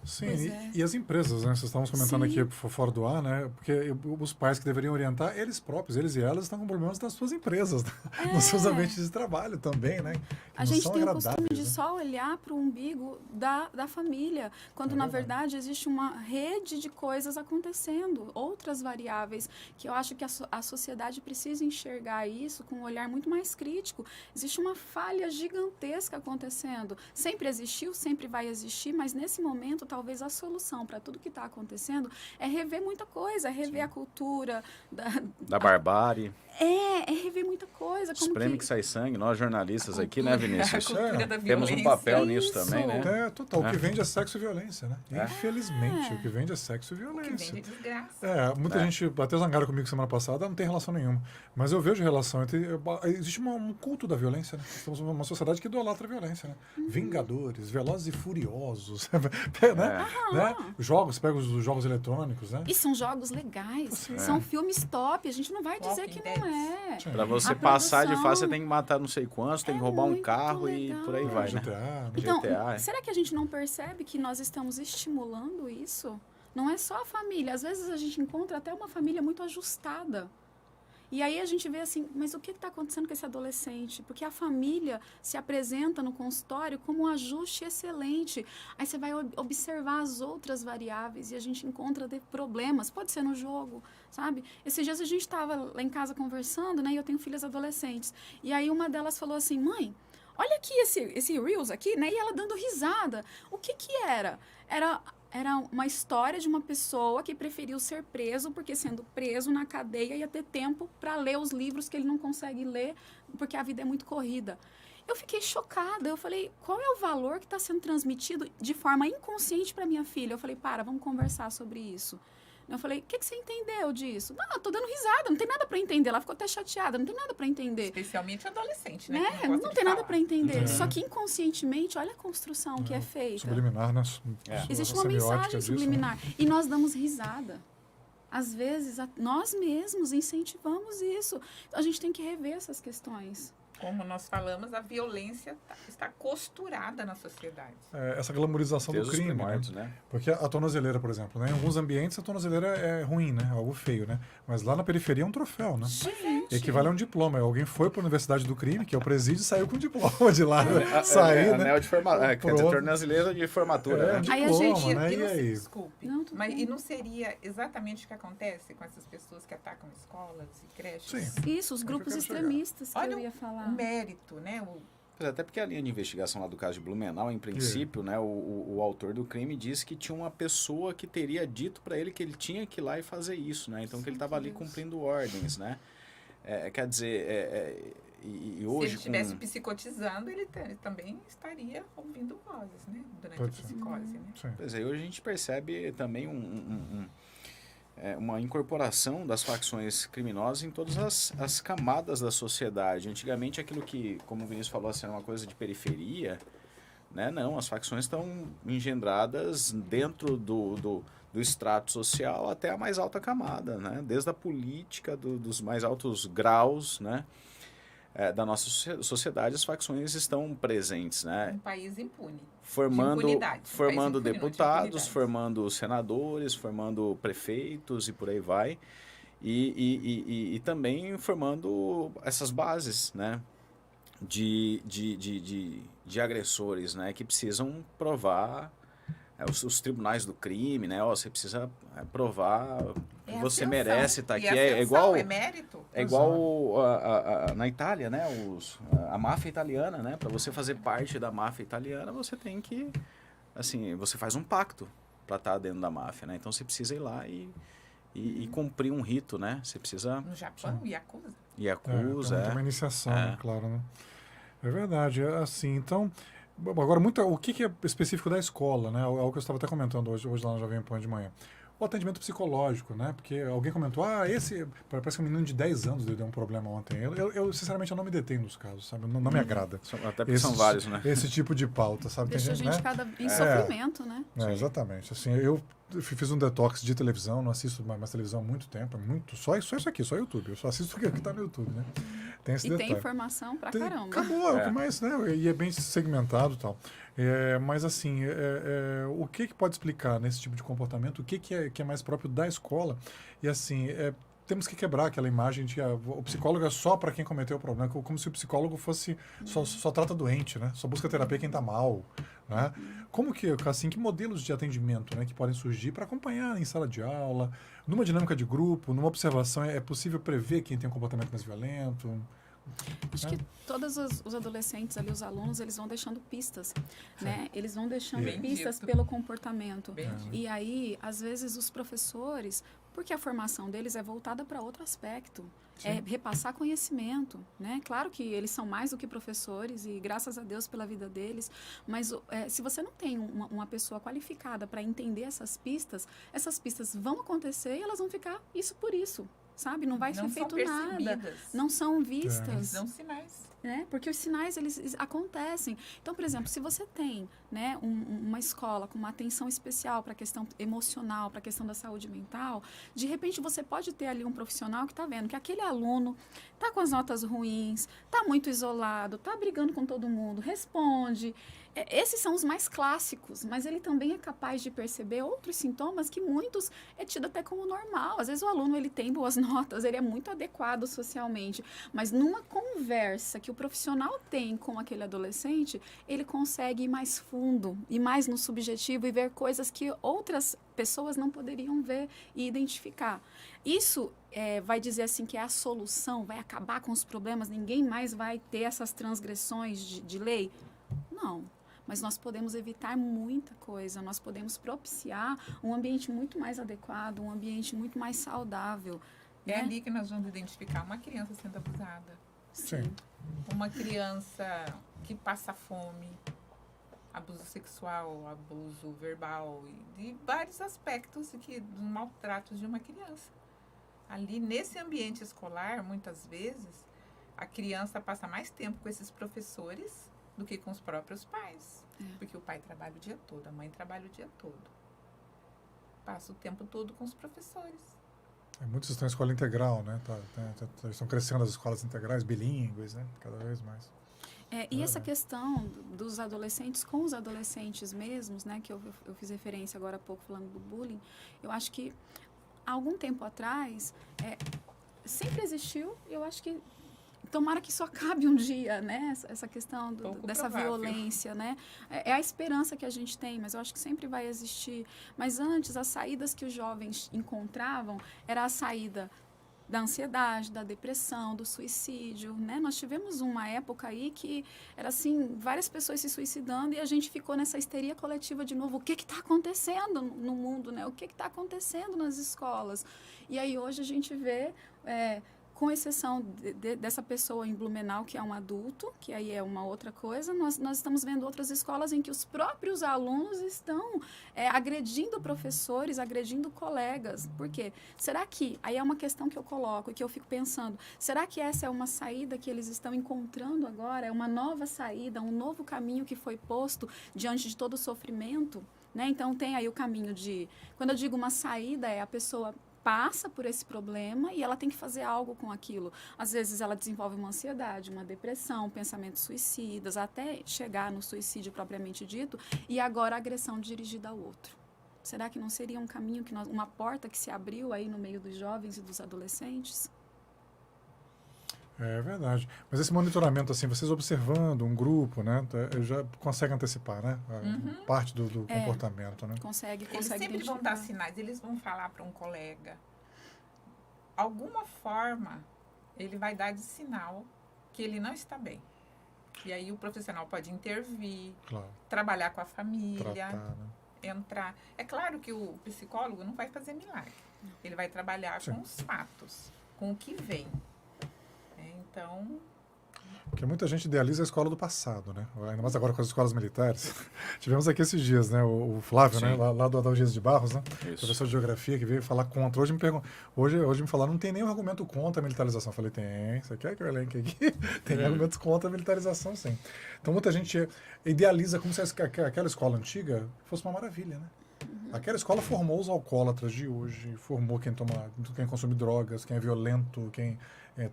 Speaker 2: Sim, e as empresas, né? Vocês estavam comentando aqui fora do ar, né? Porque os pais que deveriam orientar, eles próprios, eles e elas estão com problemas nas suas empresas, nos seus ambientes de trabalho também, né?
Speaker 4: A gente tem o costume de só olhar para o umbigo da família, quando na verdade existe uma rede de coisas acontecendo, outras variáveis, que eu acho que a sociedade precisa enxergar isso com um olhar muito mais crítico. Existe uma falha gigantesca acontecendo. Sempre existiu, sempre vai existir, mas nesse momento talvez a solução para tudo que está acontecendo é rever muita coisa, é rever a cultura
Speaker 3: da barbárie.
Speaker 4: É rever muita coisa.
Speaker 3: Espreme que sai sangue, nós jornalistas aqui, né, Vinícius?
Speaker 1: Da
Speaker 3: temos um papel nisso também, né?
Speaker 2: Total. O que vende é sexo e violência, né? Infelizmente, o que vende é sexo e violência.
Speaker 1: O que vende é desgraça.
Speaker 2: Muita gente bateu zangada comigo semana passada, não tem relação nenhuma. Mas eu vejo relação entre... Existe um culto da violência, né? Estamos numa sociedade que idolatra a violência, né? Vingadores, Velozes e Furiosos, né? Jogos, pega os jogos eletrônicos, né?
Speaker 4: E são jogos legais, são filmes top, a gente não vai dizer que não é.
Speaker 3: Para você passar de fase, você tem que matar não sei quantos, tem que roubar um carro legal. E por aí vai, né?
Speaker 4: Então, será que a gente não percebe que nós estamos estimulando isso? Não é só a família, às vezes a gente encontra até uma família muito ajustada. E aí a gente vê assim, mas o que está acontecendo com esse adolescente? Porque a família se apresenta no consultório como um ajuste excelente. Aí você vai observar as outras variáveis e a gente encontra problemas. Pode ser no jogo, sabe? Esses dias a gente estava lá em casa conversando, né? E eu tenho filhas adolescentes. E aí uma delas falou assim, mãe, olha aqui esse Reels aqui, né? E ela dando risada. O que era? Era uma história de uma pessoa que preferiu ser preso, porque sendo preso na cadeia ia ter tempo para ler os livros que ele não consegue ler, porque a vida é muito corrida. Eu fiquei chocada, eu falei, qual é o valor que está sendo transmitido de forma inconsciente para minha filha? Eu falei, vamos conversar sobre isso. Eu falei, o que você entendeu disso? Não, eu tô dando risada, não tem nada para entender. Ela ficou até chateada, não tem nada para entender.
Speaker 1: Especialmente adolescente, né?
Speaker 4: Não tem nada para entender. Só que inconscientemente, olha a construção que é feita.
Speaker 2: Subliminar, né?
Speaker 4: Existe uma mensagem subliminar. Né? E nós damos risada. Às vezes, nós mesmos incentivamos isso. Então, a gente tem que rever essas questões.
Speaker 1: Como nós falamos, a violência está costurada na sociedade.
Speaker 2: Essa glamorização do crime, né? Porque a tornozeleira, por exemplo, né? Em alguns ambientes a tornozeleira é ruim, né? Algo feio, né? Mas lá na periferia é um troféu, né?
Speaker 4: Gente.
Speaker 2: Equivale a um diploma. Alguém foi para a Universidade do Crime, que é o presídio, e saiu com diploma de lá. Saiu, né?
Speaker 3: Anel de formatura. Quer dizer, tornozeleira de formatura.
Speaker 2: Né?
Speaker 4: Aí a gente...
Speaker 2: né? E aí?
Speaker 1: Desculpe, e não seria exatamente o que acontece com essas pessoas que atacam escolas e creches?
Speaker 2: Sim.
Speaker 4: Isso, os grupos extremistas que eu ia falar.
Speaker 1: O mérito, né?
Speaker 3: Até porque a linha de investigação lá do caso de Blumenau, em princípio, né, o autor do crime disse que tinha uma pessoa que teria dito para ele que ele tinha que ir lá e fazer isso, né? Então que ele estava ali cumprindo ordens, né? Quer dizer, e hoje...
Speaker 1: Se ele estivesse psicotizando, ele também estaria ouvindo vozes, né? Durante a psicose, né?
Speaker 3: Pois é, hoje a gente percebe também uma incorporação das facções criminosas em todas as camadas da sociedade. Antigamente, aquilo que, como o Vinícius falou, assim, era uma coisa de periferia, né? Não, as facções estão engendradas dentro do extrato social até a mais alta camada, né? Desde a política, dos mais altos graus, né? Da nossa sociedade, as facções estão presentes, né?
Speaker 1: Um país impune.
Speaker 3: Formando deputados, formando senadores, formando prefeitos e por aí vai. E também formando essas bases, né? De agressores, né? Que precisam provar... Os tribunais do crime, né? Você precisa provar que você merece estar aqui.
Speaker 1: É igual... É mérito.
Speaker 3: É igual na Itália, né? a máfia italiana, né? Para você fazer parte da máfia italiana, você tem que, assim, você faz um pacto para estar dentro da máfia, né? Então você precisa ir lá e cumprir um rito, né? Você precisa...
Speaker 1: No Japão, Yakuza.
Speaker 3: Yakuza,
Speaker 2: tem uma iniciação,
Speaker 3: É.
Speaker 2: né, claro, né? É verdade, é assim, então... Agora, o que é específico da escola, né? Algo que eu estava até comentando hoje lá no Jovem Pan de manhã. O atendimento psicológico, né? Porque alguém comentou, parece que um menino de 10 anos deu um problema ontem. Sinceramente, eu não me detenho nos casos, sabe? Não me agrada.
Speaker 3: Até porque são vários, né?
Speaker 2: Esse tipo de pauta, sabe?
Speaker 4: Deixa a gente em sofrimento, né?
Speaker 2: Exatamente. Assim, eu fiz um detox de televisão, não assisto mais televisão há muito tempo. Só isso aqui, só YouTube. Eu só assisto o que está no YouTube, né? Tem esse detalhe.
Speaker 4: Tem informação pra caramba.
Speaker 2: Acabou, mas, né? E é bem segmentado e tal. Mas, assim, o que pode explicar nesse tipo de comportamento? O que é mais próprio da escola? E, assim, temos que quebrar aquela imagem de o psicólogo é só para quem cometeu o problema, como se o psicólogo fosse só trata doente, né? Só busca terapia quem está mal, né? Como que, assim, que modelos de atendimento, né, que podem surgir para acompanhar em sala de aula, numa dinâmica de grupo, numa observação, é possível prever quem tem um comportamento mais violento?
Speaker 4: Acho que todos os adolescentes ali, os alunos, eles vão deixando pistas, né? Eles vão deixando
Speaker 1: Bem
Speaker 4: pistas
Speaker 1: dito.
Speaker 4: pelo comportamento.
Speaker 1: Bem dito.
Speaker 4: E aí, às vezes, os professores, porque a formação deles é voltada para outro aspecto, é repassar conhecimento, né? Claro que eles são mais do que professores e graças a Deus pela vida deles, mas se você não tem uma pessoa qualificada para entender essas pistas vão acontecer e elas vão ficar isso por isso. Sabe? Não vai ser feito nada. Não são vistas.
Speaker 1: São sinais.
Speaker 4: Né? Porque os sinais, eles acontecem. Então, por exemplo, se você tem, né, uma escola com uma atenção especial para a questão emocional, para a questão da saúde mental, de repente você pode ter ali um profissional que está vendo que aquele aluno está com as notas ruins, está muito isolado, está brigando com todo mundo, responde. Esses são os mais clássicos, mas ele também é capaz de perceber outros sintomas que muitos é tido até como normal. Às vezes o aluno ele tem boas notas, ele é muito adequado socialmente, mas numa conversa que o profissional tem com aquele adolescente, ele consegue ir mais fundo, ir mais no subjetivo e ver coisas que outras pessoas não poderiam ver e identificar. Isso vai dizer assim que é a solução, vai acabar com os problemas, ninguém mais vai ter essas transgressões de lei? Não. Mas nós podemos evitar muita coisa, nós podemos propiciar um ambiente muito mais adequado, um ambiente muito mais saudável.
Speaker 1: É
Speaker 4: né?
Speaker 1: ali que nós vamos identificar uma criança sendo abusada.
Speaker 2: Sim.
Speaker 1: Uma criança que passa fome, abuso sexual, abuso verbal, e de vários aspectos dos maltratos de uma criança. Ali, nesse ambiente escolar, muitas vezes, a criança passa mais tempo com esses professores do que com os próprios pais. Porque o pai trabalha o dia todo, a mãe trabalha o dia todo. Passa o tempo todo com os professores.
Speaker 2: Muitos estão em escola integral, né? Estão crescendo as escolas integrais, bilíngues, né? Cada vez mais.
Speaker 4: E essa questão dos adolescentes com os adolescentes mesmos, né? Que eu fiz referência agora há pouco falando do bullying, eu acho que há algum tempo atrás sempre existiu, eu acho que tomara que isso acabe um dia, né? Essa questão dessa violência, né? É a esperança que a gente tem, mas eu acho que sempre vai existir. Mas antes, as saídas que os jovens encontravam era a saída da ansiedade, da depressão, do suicídio, né? Nós tivemos uma época aí que era assim, várias pessoas se suicidando e a gente ficou nessa histeria coletiva de novo. O que está acontecendo no mundo, né? O que está acontecendo nas escolas? E aí hoje a gente vê... com exceção dessa pessoa em Blumenau, que é um adulto, que aí é uma outra coisa, nós estamos vendo outras escolas em que os próprios alunos estão agredindo professores, agredindo colegas. Por quê? Será que, aí é uma questão que eu coloco e que eu fico pensando, será que essa é uma saída que eles estão encontrando agora? É uma nova saída, um novo caminho que foi posto diante de todo o sofrimento? Né? Então tem aí o caminho de, quando eu digo uma saída, a pessoa passa por esse problema e ela tem que fazer algo com aquilo. Às vezes ela desenvolve uma ansiedade, uma depressão, pensamentos suicidas, até chegar no suicídio propriamente dito, e agora a agressão dirigida ao outro. Será que não seria um caminho, uma porta que se abriu aí no meio dos jovens e dos adolescentes?
Speaker 2: É verdade. Mas esse monitoramento, assim, vocês observando um grupo, né, já consegue antecipar, né, parte do comportamento, né?
Speaker 4: Consegue
Speaker 1: Eles sempre
Speaker 4: identificar.
Speaker 1: vão dar sinais, eles vão falar para um colega. Alguma forma, ele vai dar de sinal que ele não está bem. E aí o profissional pode intervir,
Speaker 2: Claro.
Speaker 1: trabalhar com a família,
Speaker 2: Tratar, né?
Speaker 1: entrar. É claro que o psicólogo não vai fazer milagre. Ele vai trabalhar
Speaker 2: Sim.
Speaker 1: com os fatos, com o que vem. Então,
Speaker 2: Porque muita gente idealiza a escola do passado, né? Ainda mais agora com as escolas militares. Tivemos aqui esses dias, né? O Flávio, né?
Speaker 3: Sim.
Speaker 2: Lá do Adalgisa de Barros, né?
Speaker 3: Isso.
Speaker 2: Professor de geografia que veio falar contra. Hoje me falaram, não tem nenhum argumento contra a militarização. Eu falei, tem. Você quer que eu elenque aqui? Tem argumentos contra a militarização, sim. Então muita gente idealiza como se aquela escola antiga fosse uma maravilha, né? Aquela escola formou os alcoólatras de hoje, formou quem consome drogas, quem é violento, quem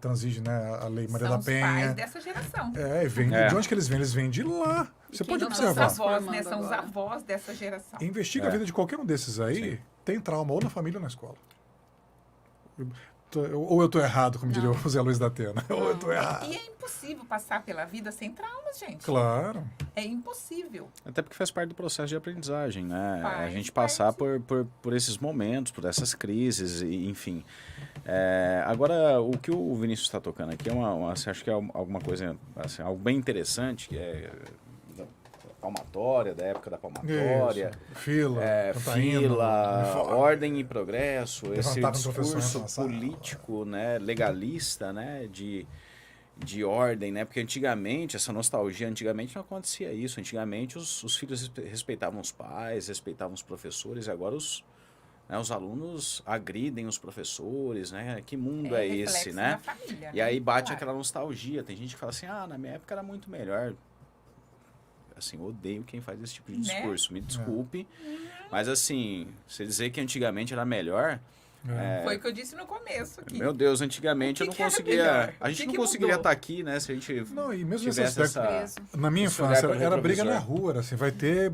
Speaker 2: transige, né, a lei Maria
Speaker 1: são
Speaker 2: da
Speaker 1: os
Speaker 2: Penha.
Speaker 1: pais dessa geração.
Speaker 2: E vem de onde que eles vêm? Eles vêm de lá. Você pode
Speaker 1: Não são os
Speaker 2: observar.
Speaker 1: avós, né? São os
Speaker 4: Agora.
Speaker 1: avós dessa geração.
Speaker 2: Investiga a vida de qualquer um desses aí, tem trauma ou na família ou na escola. Ou eu tô errado, como diria o Zé Luiz da Atena. Ou eu tô errado.
Speaker 1: E é impossível passar pela vida sem traumas, gente.
Speaker 2: Claro.
Speaker 1: É impossível.
Speaker 3: Até porque faz parte do processo de aprendizagem, né? A
Speaker 1: Faz
Speaker 3: gente
Speaker 1: parte.
Speaker 3: passar por esses momentos, por essas crises, e, enfim. Agora, o que o Vinícius está tocando aqui você acha que é alguma coisa, assim, algo bem interessante, que é da palmatória, da época da palmatória.
Speaker 2: Isso. Fila, cantaína,
Speaker 3: Fila,
Speaker 2: uniforme.
Speaker 3: ordem e progresso, esse
Speaker 2: Levantava um professor
Speaker 3: discurso
Speaker 2: na sala.
Speaker 3: político, né, legalista, né, de ordem, né, porque antigamente, essa nostalgia, antigamente não acontecia isso, antigamente os filhos respeitavam os pais, respeitavam os professores, e agora os alunos agridem os professores, né, que mundo é esse,
Speaker 1: reflexo
Speaker 3: né?
Speaker 1: da família,
Speaker 3: E aí bate
Speaker 1: Claro.
Speaker 3: aquela nostalgia, tem gente que fala assim, na minha época era muito melhor. Assim, eu odeio quem faz esse tipo de
Speaker 1: Né?
Speaker 3: discurso, me desculpe, mas assim, você dizer que antigamente era melhor,
Speaker 1: Foi o que eu disse no começo aqui.
Speaker 3: meu Deus, antigamente
Speaker 1: O
Speaker 3: eu não
Speaker 1: que era
Speaker 3: conseguia,
Speaker 1: melhor?
Speaker 3: a
Speaker 1: O
Speaker 3: gente
Speaker 1: que
Speaker 3: não
Speaker 1: que
Speaker 3: conseguiria
Speaker 1: mudou?
Speaker 3: estar aqui, né, se a gente
Speaker 2: Não, e mesmo nesse
Speaker 3: tivesse
Speaker 2: aspecto,
Speaker 3: essa...
Speaker 2: na minha
Speaker 3: esse
Speaker 2: infância,
Speaker 3: olhar
Speaker 2: era briga na
Speaker 3: retrovisor.
Speaker 2: rua, era assim, vai ter,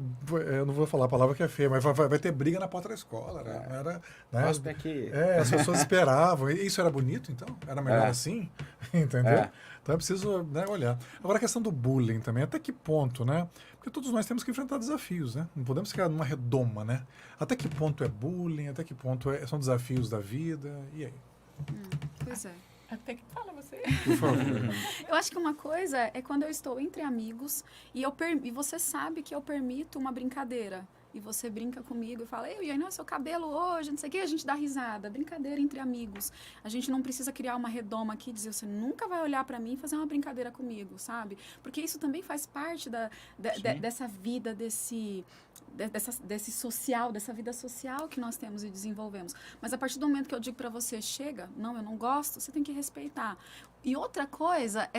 Speaker 2: eu não vou falar a palavra que é feia, mas vai ter briga na porta da escola, né?
Speaker 3: Nossa, até que...
Speaker 2: As pessoas esperavam, e isso era bonito, então? Era melhor assim? Entendeu? Então é preciso, né, olhar. Agora a questão do bullying também, até que ponto, né? Porque todos nós temos que enfrentar desafios, né? Não podemos ficar numa redoma, né? Até que ponto é bullying, até que ponto são desafios da vida, e aí?
Speaker 4: Pois é.
Speaker 1: Até que fala você.
Speaker 2: Por favor.
Speaker 4: Eu acho que uma coisa é quando eu estou entre amigos e você sabe que eu permito uma brincadeira. E você brinca comigo e fala, e aí, não, seu cabelo hoje, não sei o que, a gente dá risada. Brincadeira entre amigos. A gente não precisa criar uma redoma aqui e dizer, você nunca vai olhar pra mim e fazer uma brincadeira comigo, sabe? Porque isso também faz parte dessa vida, desse social, dessa vida social que nós temos e desenvolvemos. Mas a partir do momento que eu digo pra você, chega, não, eu não gosto, você tem que respeitar. E outra coisa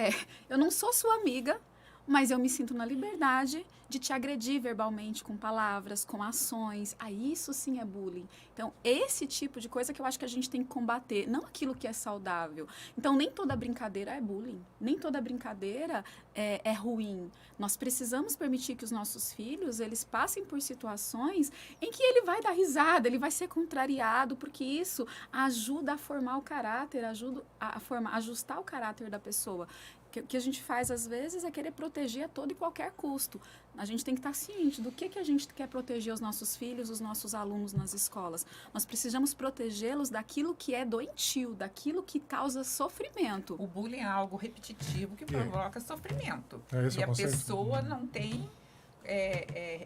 Speaker 4: eu não sou sua amiga, mas eu me sinto na liberdade de te agredir verbalmente com palavras, com ações. Isso sim é bullying. Então, esse tipo de coisa que eu acho que a gente tem que combater, não aquilo que é saudável. Então, nem toda brincadeira é bullying, nem toda brincadeira é ruim. Nós precisamos permitir que os nossos filhos, eles passem por situações em que ele vai dar risada, ele vai ser contrariado, porque isso ajuda a formar o caráter, ajuda a ajustar o caráter da pessoa. O que a gente faz, às vezes, é querer proteger a todo e qualquer custo. A gente tem que estar ciente do que a gente quer proteger os nossos filhos, os nossos alunos nas escolas. Nós precisamos protegê-los daquilo que é doentio, daquilo que causa sofrimento.
Speaker 1: O bullying é algo repetitivo que provoca sofrimento.
Speaker 2: Esse
Speaker 1: E
Speaker 2: é o
Speaker 1: a
Speaker 2: conceito?
Speaker 1: pessoa não tem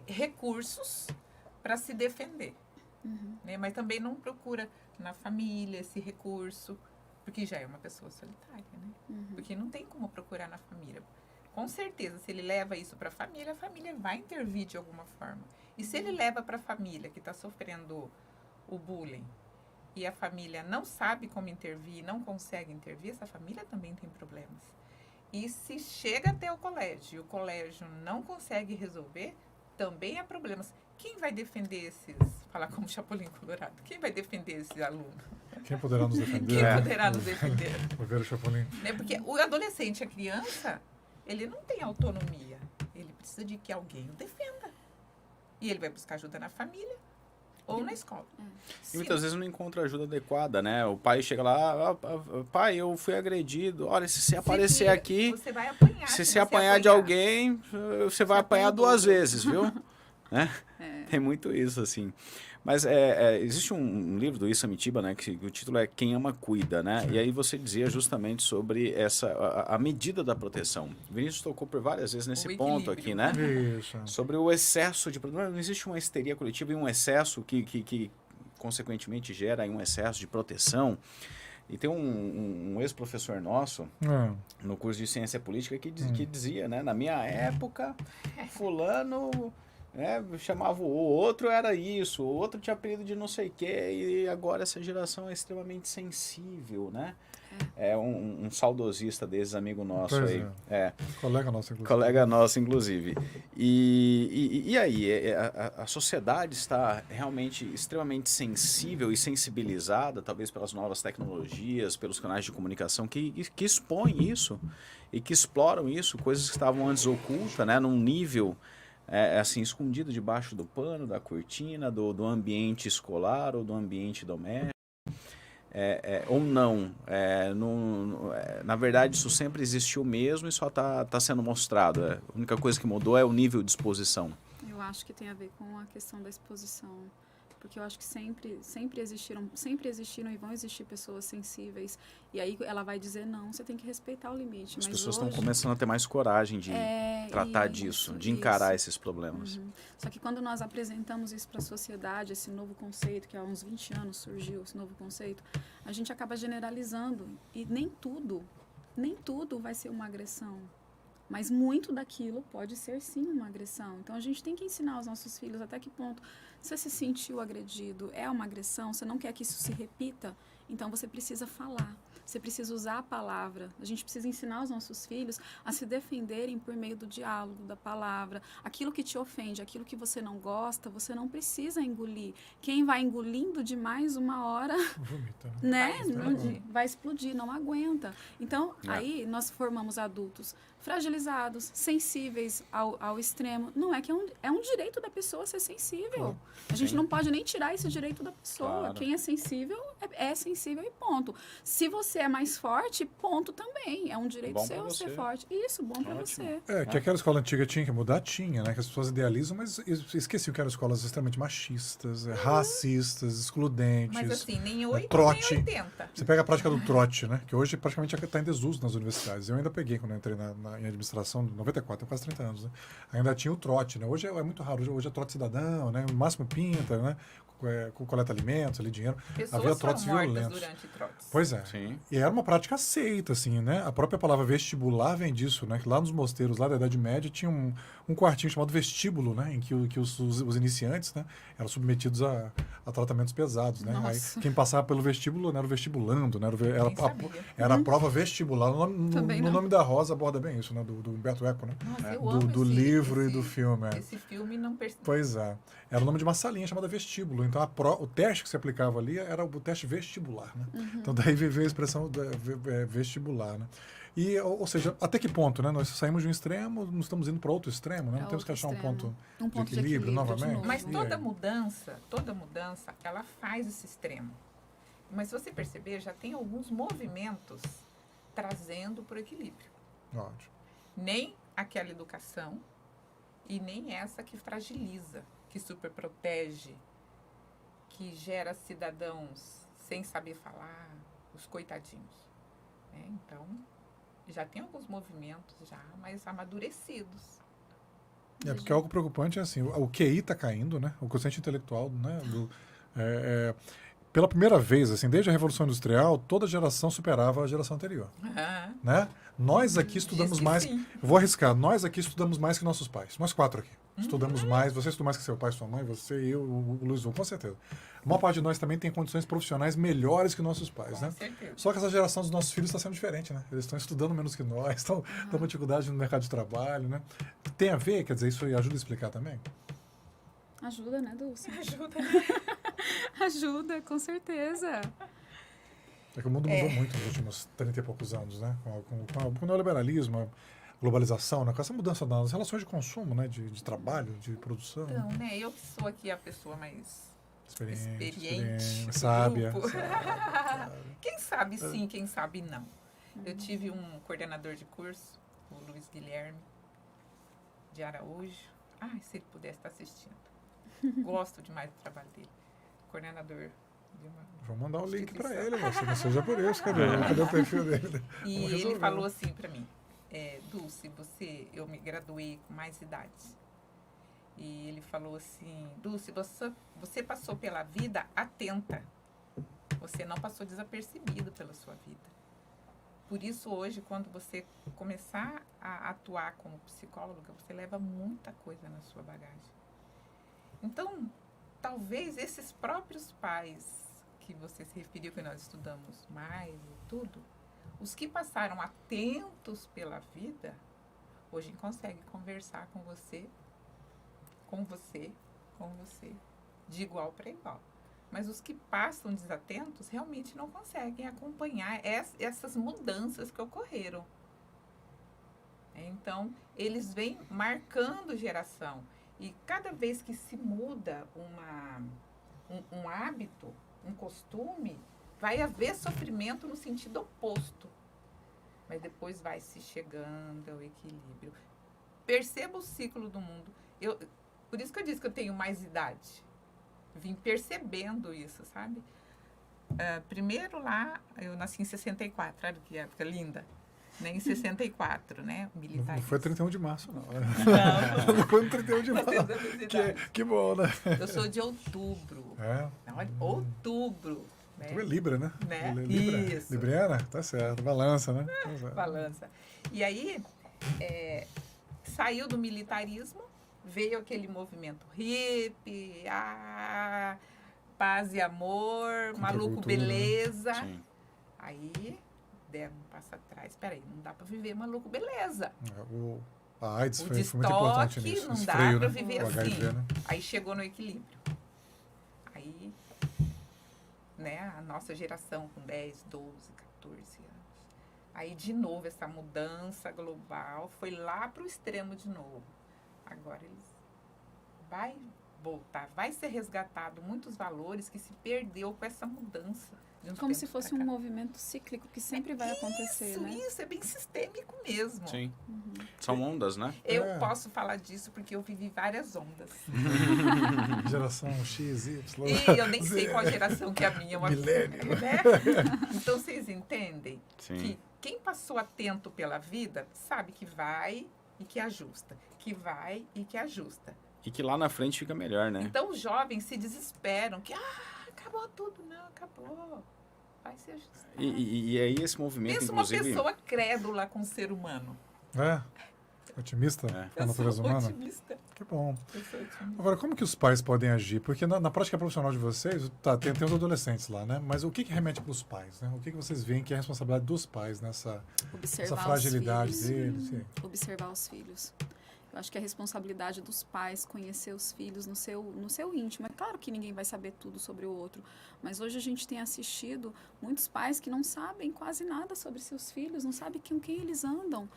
Speaker 1: recursos para se defender. Né? Mas também não procura na família esse recurso, porque já é uma pessoa solitária, né? Porque não tem como procurar na família. Com certeza, se ele leva isso para a família vai intervir de alguma forma. E se ele leva para a família que está sofrendo o bullying e a família não sabe como intervir, não consegue intervir, essa família também tem problemas. E se chega até o colégio e o colégio não consegue resolver, também há problemas. Quem vai defender falar como Chapolin Colorado, quem vai defender esses alunos?
Speaker 2: Quem poderá nos defender?
Speaker 1: Quem poderá nos defender?
Speaker 2: Vou ver o Chapolin.
Speaker 1: Né? Porque o adolescente, a criança, ele não tem autonomia. Ele precisa de que alguém o defenda. E ele vai buscar ajuda na família ou na escola.
Speaker 3: E muitas vezes não encontra ajuda adequada, né? O pai chega lá, pai, eu fui agredido. Olha, se você aparecer aqui,
Speaker 1: você vai apanhar.
Speaker 3: se você apanhar de alguém, você vai apanhar duas vezes, viu? Né? É muito isso, assim. Mas existe um livro do Issa Mitiba, né, que o título é Quem Ama Cuida, né? E aí você dizia justamente sobre a medida da proteção. O Vinícius tocou por várias vezes nesse ponto aqui, né?
Speaker 2: Isso.
Speaker 3: Sobre o excesso de... Não existe uma histeria coletiva e um excesso que consequentemente gera aí um excesso de proteção. E tem um ex-professor nosso, no curso de ciência política, que dizia, né? Na minha época, fulano... chamava o outro, era isso, o outro tinha apelido de não sei o quê, e agora essa geração é extremamente sensível, né? É um saudosista desses, amigo nosso
Speaker 2: pois
Speaker 3: aí.
Speaker 2: Colega nosso, inclusive.
Speaker 3: Colega nosso, inclusive. E aí, a sociedade está realmente extremamente sensível e sensibilizada, talvez pelas novas tecnologias, pelos canais de comunicação que expõem isso e que exploram isso, coisas que estavam antes ocultas, né? Num nível... assim, escondido debaixo do pano, da cortina, do ambiente escolar ou do ambiente doméstico, ou não. Na verdade, isso sempre existiu mesmo e só está sendo mostrado. A única coisa que mudou é o nível de exposição.
Speaker 4: Eu acho que tem a ver com a questão da exposição. Porque eu acho que sempre existiram e vão existir pessoas sensíveis. E aí ela vai dizer, não, você tem que respeitar o limite.
Speaker 3: As
Speaker 4: mas
Speaker 3: pessoas
Speaker 4: hoje,
Speaker 3: estão começando a ter mais coragem de tratar disso, de encarar esses problemas.
Speaker 4: Só que quando nós apresentamos isso para a sociedade, esse novo conceito, que há uns 20 anos surgiu, esse novo conceito, a gente acaba generalizando. E nem tudo vai ser uma agressão. Mas muito daquilo pode ser, sim, uma agressão. Então, a gente tem que ensinar aos nossos filhos até que ponto você se sentiu agredido. É uma agressão? Você não quer que isso se repita? Então, você precisa falar. Você precisa usar a palavra. A gente precisa ensinar os nossos filhos a se defenderem por meio do diálogo, da palavra. Aquilo que te ofende, aquilo que você não gosta, você não precisa engolir. Quem vai engolindo demais, uma hora,
Speaker 2: vomita,
Speaker 4: né? Vai explodir, não aguenta. Então, aí nós formamos adultos fragilizados, sensíveis ao extremo. Não é que é um direito da pessoa ser sensível. A gente não pode nem tirar esse direito da pessoa.
Speaker 3: Claro.
Speaker 4: Quem é sensível é sensível e ponto. Se você é mais forte, ponto também. É um direito
Speaker 3: Bom
Speaker 4: seu
Speaker 3: pra
Speaker 4: ser
Speaker 3: você.
Speaker 4: forte. Isso, bom pra você.
Speaker 2: Que aquela escola antiga tinha que mudar, né? Que as pessoas idealizam, mas esqueciam que eram escolas extremamente machistas, racistas, excludentes.
Speaker 1: Mas assim, nem 8
Speaker 2: trote.
Speaker 1: nem 80.
Speaker 2: Você pega a prática do trote, né? Que hoje praticamente está em desuso nas universidades. Eu ainda peguei quando eu entrei em administração, em 94, tem quase 30 anos, né? Ainda tinha o trote, né? Hoje é muito raro, hoje é trote cidadão, né? No máximo pinta, né? Coleta alimentos, ali, dinheiro.
Speaker 1: Pessoas
Speaker 2: havia trotes
Speaker 1: foram mortas
Speaker 2: violentos.
Speaker 1: durante trotes.
Speaker 2: Pois é.
Speaker 3: Sim.
Speaker 2: E era uma prática aceita, assim, né? A própria palavra vestibular vem disso, né? Que lá nos mosteiros, lá da Idade Média, tinha um quartinho chamado vestíbulo, né? Em que os iniciantes, né? Eram submetidos a tratamentos pesados, né? Aí, quem passava pelo vestíbulo não era o vestibulando, né? Era a prova vestibular. No nome da Rosa aborda bem isso, né? Do Humberto Eco, né?
Speaker 1: Nossa, eu amo
Speaker 2: do livro e do filme.
Speaker 1: Esse filme não percebe.
Speaker 2: Pois é. Era o nome de uma salinha chamada vestíbulo. Então, o teste que se aplicava ali era o teste vestibular, né? Então, daí veio a expressão vestibular, né? E, ou seja, até que ponto, né? Nós saímos de um extremo, nós estamos indo para outro extremo, né? Não temos que achar um ponto de equilíbrio novamente.
Speaker 1: Mas toda mudança, ela faz esse extremo. Mas se você perceber, já tem alguns movimentos trazendo para o equilíbrio.
Speaker 2: Ótimo.
Speaker 1: Nem aquela educação e nem essa que fragiliza, que superprotege, que gera cidadãos sem saber falar, os coitadinhos. Então, já tem alguns movimentos já mais amadurecidos.
Speaker 2: Porque algo preocupante é assim, o QI está caindo, né? O quociente intelectual, né? Pela primeira vez, assim, desde a Revolução Industrial, toda geração superava a geração anterior. Né? Nós aqui estudamos mais... Eu vou arriscar, nós aqui estudamos mais que nossos pais. Nós 4 aqui. Estudamos mais, você estudou mais que seu pai, sua mãe, você, eu, o Luiz, com certeza. A maior parte de nós também tem condições profissionais melhores que nossos pais, né?
Speaker 1: Certeza.
Speaker 2: Só que essa geração dos nossos filhos está sendo diferente, né? Eles estão estudando menos que nós, estão com dificuldade no mercado de trabalho, né? Tem a ver, quer dizer, isso ajuda a explicar também?
Speaker 4: Ajuda, né, Dulce?
Speaker 1: Ajuda.
Speaker 4: Ajuda, com certeza.
Speaker 2: É que o mundo mudou muito nos últimos 30 e poucos anos, né? Com o neoliberalismo, a globalização, né? Com essa mudança das relações de consumo, né? De trabalho, de produção.
Speaker 1: Então, né? Eu que sou aqui a pessoa mais experiente
Speaker 2: sábia.
Speaker 1: Quem sabe sim, quem sabe não. Eu tive um coordenador de curso, o Luiz Guilherme de Araújo. Se ele pudesse estar assistindo. Gosto demais do trabalho dele. Coordenador de uma
Speaker 2: Vou mandar o link para
Speaker 1: instituição.
Speaker 2: ele, você não seja por isso, cadê o perfil dele?
Speaker 1: E
Speaker 2: Vamos
Speaker 1: ele
Speaker 2: resolver.
Speaker 1: falou assim para mim, Dulce, eu me graduei com mais idade. E ele falou assim, Dulce, você passou pela vida atenta. Você não passou desapercebido pela sua vida. Por isso, hoje, quando você começar a atuar como psicóloga, você leva muita coisa na sua bagagem. Então, talvez esses próprios pais que você se referiu, que nós estudamos mais e tudo, os que passaram atentos pela vida, hoje conseguem conversar com você, de igual para igual. Mas os que passam desatentos realmente não conseguem acompanhar essas mudanças que ocorreram. Então, eles vêm marcando geração. E cada vez que se muda um hábito, um costume, vai haver sofrimento no sentido oposto. Mas depois vai se chegando ao equilíbrio. Perceba o ciclo do mundo. Por isso que eu disse que eu tenho mais idade. Vim percebendo isso, sabe? Primeiro lá, eu nasci em 64, olha que época linda. Né? Em 64, né? Militar.
Speaker 2: Não foi 31 de março, não.
Speaker 1: Não.
Speaker 2: Não foi no 31 de março. Que bom, né?
Speaker 1: Eu sou de outubro. Olha, outubro. Né?
Speaker 2: Tu é Libra, né? Libra.
Speaker 1: Isso.
Speaker 2: Libriana? Tá certo. Balança, né?
Speaker 1: Balança. E aí, saiu do militarismo, veio aquele movimento hippie, paz e amor, maluco beleza.
Speaker 3: Sim.
Speaker 1: Aí, deram um passo atrás. Peraí, não dá para viver maluco beleza.
Speaker 2: A AIDS
Speaker 1: O
Speaker 2: foi muito importante
Speaker 1: destoque
Speaker 2: nisso.
Speaker 1: não
Speaker 2: Esse
Speaker 1: dá
Speaker 2: freio,
Speaker 1: para
Speaker 2: né?
Speaker 1: viver
Speaker 2: O
Speaker 1: assim.
Speaker 2: HIV, né?
Speaker 1: Aí chegou no equilíbrio. Aí, né, a nossa geração com 10, 12, 14 anos. Aí, de novo, essa mudança global foi lá para o extremo de novo. Agora eles vai voltar, vai ser resgatado muitos valores que se perdeu com essa mudança.
Speaker 4: Como se fosse um movimento cíclico que sempre vai acontecer, né?
Speaker 1: Isso, é bem sistêmico mesmo.
Speaker 3: Sim. São ondas, né?
Speaker 1: Eu posso falar disso porque eu vivi várias ondas.
Speaker 2: Geração X, Y.
Speaker 1: E eu nem sei qual geração que é a minha.
Speaker 2: Milênio.
Speaker 1: Né? Então, vocês entendem
Speaker 3: Sim.
Speaker 1: que quem passou atento pela vida sabe que vai e que ajusta. Que vai e que ajusta.
Speaker 3: E que lá na frente fica melhor, né?
Speaker 1: Então, os jovens se desesperam. Que, acabou tudo. Não, acabou. Vai se ajustar.
Speaker 3: E aí esse movimento,
Speaker 1: Pensa
Speaker 3: inclusive...
Speaker 1: uma pessoa crédula com o ser humano.
Speaker 2: Otimista?
Speaker 1: Eu
Speaker 2: A natureza
Speaker 1: sou
Speaker 2: humana?
Speaker 1: otimista.
Speaker 2: Que bom.
Speaker 1: Eu sou otimista.
Speaker 2: Agora, como que os pais podem agir? Porque na prática profissional de vocês, tem os adolescentes lá, né? Mas o que remete para os pais, né? O que vocês veem que é a responsabilidade dos pais nessa fragilidade deles? Sim.
Speaker 4: Observar os filhos. Eu acho que é a responsabilidade dos pais conhecer os filhos no seu íntimo. É claro que ninguém vai saber tudo sobre o outro, mas hoje a gente tem assistido muitos pais que não sabem quase nada sobre seus filhos, não sabem com quem eles andam,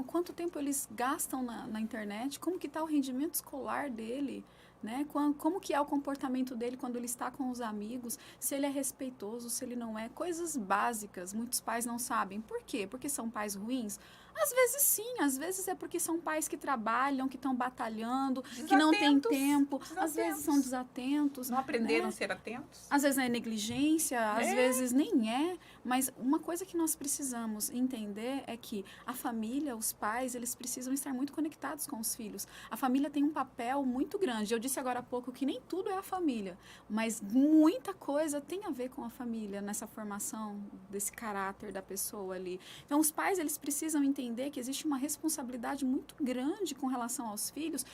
Speaker 4: quanto tempo eles gastam na internet, como que está o rendimento escolar dele, né? Como que é o comportamento dele quando ele está com os amigos, se ele é respeitoso, se ele não é. Coisas básicas, muitos pais não sabem. Por quê? Porque são pais ruins? Às vezes sim, às vezes é porque são pais que trabalham, que estão batalhando, que não têm tempo, às vezes são desatentos.
Speaker 1: Não aprenderam a ser atentos?
Speaker 4: Às vezes é negligência, às vezes nem é, mas uma coisa que nós precisamos entender é que a família, os pais, eles precisam estar muito conectados com os filhos. A família tem um papel muito grande. Eu disse agora há pouco que nem tudo é a família, mas muita coisa tem a ver com a família nessa formação desse caráter da pessoa ali. Então, os pais, eles precisam entender que existe uma responsabilidade muito grande com relação aos filhos,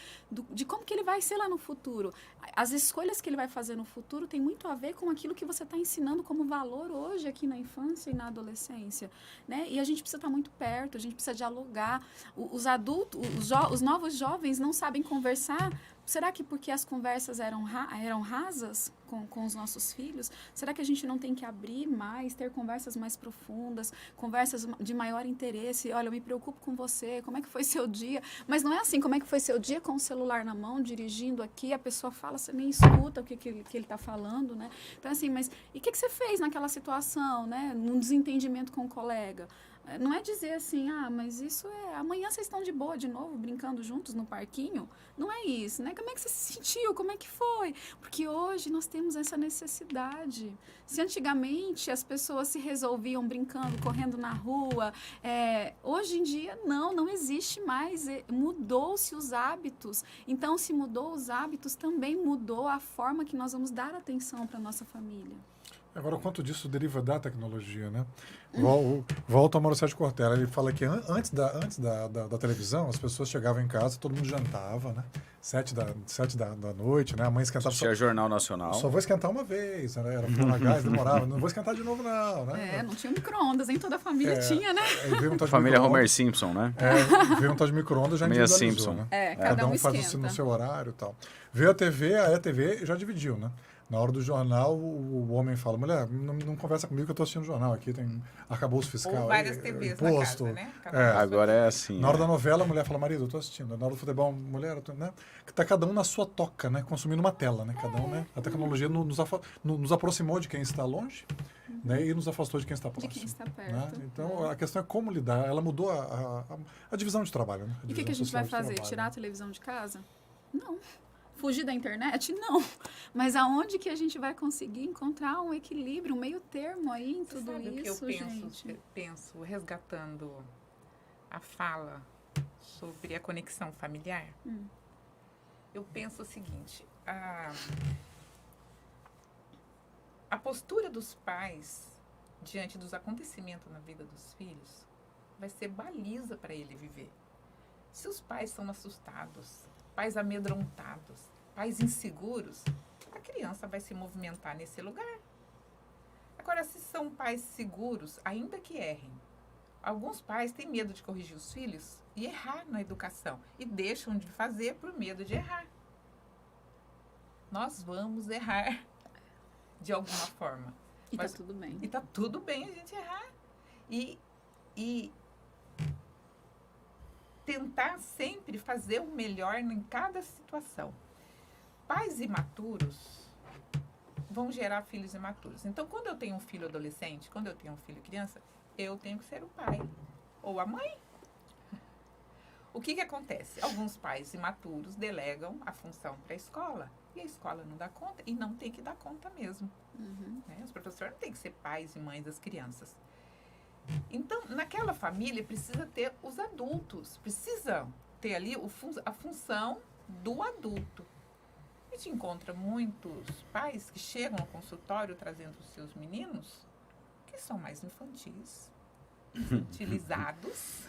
Speaker 4: de como que ele vai ser lá no futuro. As escolhas que ele vai fazer no futuro tem muito a ver com aquilo que você está ensinando como valor hoje aqui na infância e na adolescência, né? E a gente precisa estar muito perto, a gente precisa dialogar. Os adultos, os novos jovens não sabem conversar. Será que porque as conversas eram rasas com os nossos filhos? Será que a gente não tem que abrir mais, ter conversas mais profundas, conversas de maior interesse? Olha, eu me preocupo com você, como é que foi seu dia? Mas não é assim, como é que foi seu dia com o celular na mão, dirigindo aqui, a pessoa fala, você nem escuta o que ele está falando, né? Então, assim, mas e o que você fez naquela situação, né? Num desentendimento com o colega? Não é dizer assim, mas isso amanhã vocês estão de boa de novo, brincando juntos no parquinho. Não é isso, né? Como é que você se sentiu? Como é que foi? Porque hoje nós temos essa necessidade. Se antigamente as pessoas se resolviam brincando, correndo na rua, hoje em dia não existe mais. Mudou-se os hábitos. Então, se mudou os hábitos, também mudou a forma que nós vamos dar atenção para a nossa família.
Speaker 2: Agora, quanto disso deriva da tecnologia, né? Volta ao Mauro Sérgio Cortella, ele fala que antes da televisão, as pessoas chegavam em casa, todo mundo jantava, né? 7 da noite, né? A mãe esquentava...
Speaker 3: Tinha Jornal Nacional.
Speaker 2: Só vou esquentar uma vez, né? Era forno a gás, demorava. Não vou esquentar de novo, não, né?
Speaker 4: Não tinha micro-ondas, em toda a família tinha, né?
Speaker 3: Família Homer Simpson, né?
Speaker 2: Veio um tal de micro-ondas, já individualizou,
Speaker 3: Simpson.
Speaker 2: né?
Speaker 4: Cada um
Speaker 2: faz no seu horário e tal. Veio a TV, a ETV já dividiu, né? Na hora do jornal, o homem fala, mulher, não conversa comigo que eu estou assistindo o jornal aqui, tem arcabouço fiscal.
Speaker 1: Ou várias TVs
Speaker 2: imposto,
Speaker 1: na casa, né?
Speaker 3: Agora é assim.
Speaker 2: Na hora da novela, a mulher fala, marido, eu estou assistindo. Na hora do futebol, mulher, né? Está cada um na sua toca, né? Consumindo uma tela, né? Cada um, né? A tecnologia nos aproximou de quem está longe, né? E nos afastou de quem está próximo.
Speaker 4: De quem está perto.
Speaker 2: Né? Então, a questão é como lidar. Ela mudou a divisão de trabalho, né?
Speaker 4: E o que a gente vai fazer? Tirar a televisão de casa? Não. Fugir da internet? Não. Mas aonde que a gente vai conseguir encontrar um equilíbrio, um meio termo aí em tudo isso, gente?
Speaker 1: Eu penso, resgatando a fala sobre a conexão familiar, eu penso o seguinte, a postura dos pais diante dos acontecimentos na vida dos filhos vai ser baliza para ele viver. Se os pais são assustados, pais amedrontados, pais inseguros, a criança vai se movimentar nesse lugar. Agora, se são pais seguros, ainda que errem, alguns pais têm medo de corrigir os filhos e errar na educação e deixam de fazer por medo de errar. Nós vamos errar de alguma forma.
Speaker 4: E tá tudo bem.
Speaker 1: E tá tudo bem a gente errar. E tentar sempre fazer o melhor em cada situação. Pais imaturos vão gerar filhos imaturos. Então, quando eu tenho um filho adolescente, quando eu tenho um filho criança, eu tenho que ser o pai ou a mãe. O que acontece? Alguns pais imaturos delegam a função para a escola e a escola não dá conta e não tem que dar conta mesmo. Né? Os professores não têm que ser pais e mães das crianças. Então, naquela família precisa ter os adultos, precisam ter ali a função do adulto. A gente encontra muitos pais que chegam ao consultório trazendo os seus meninos que são mais infantis, infantilizados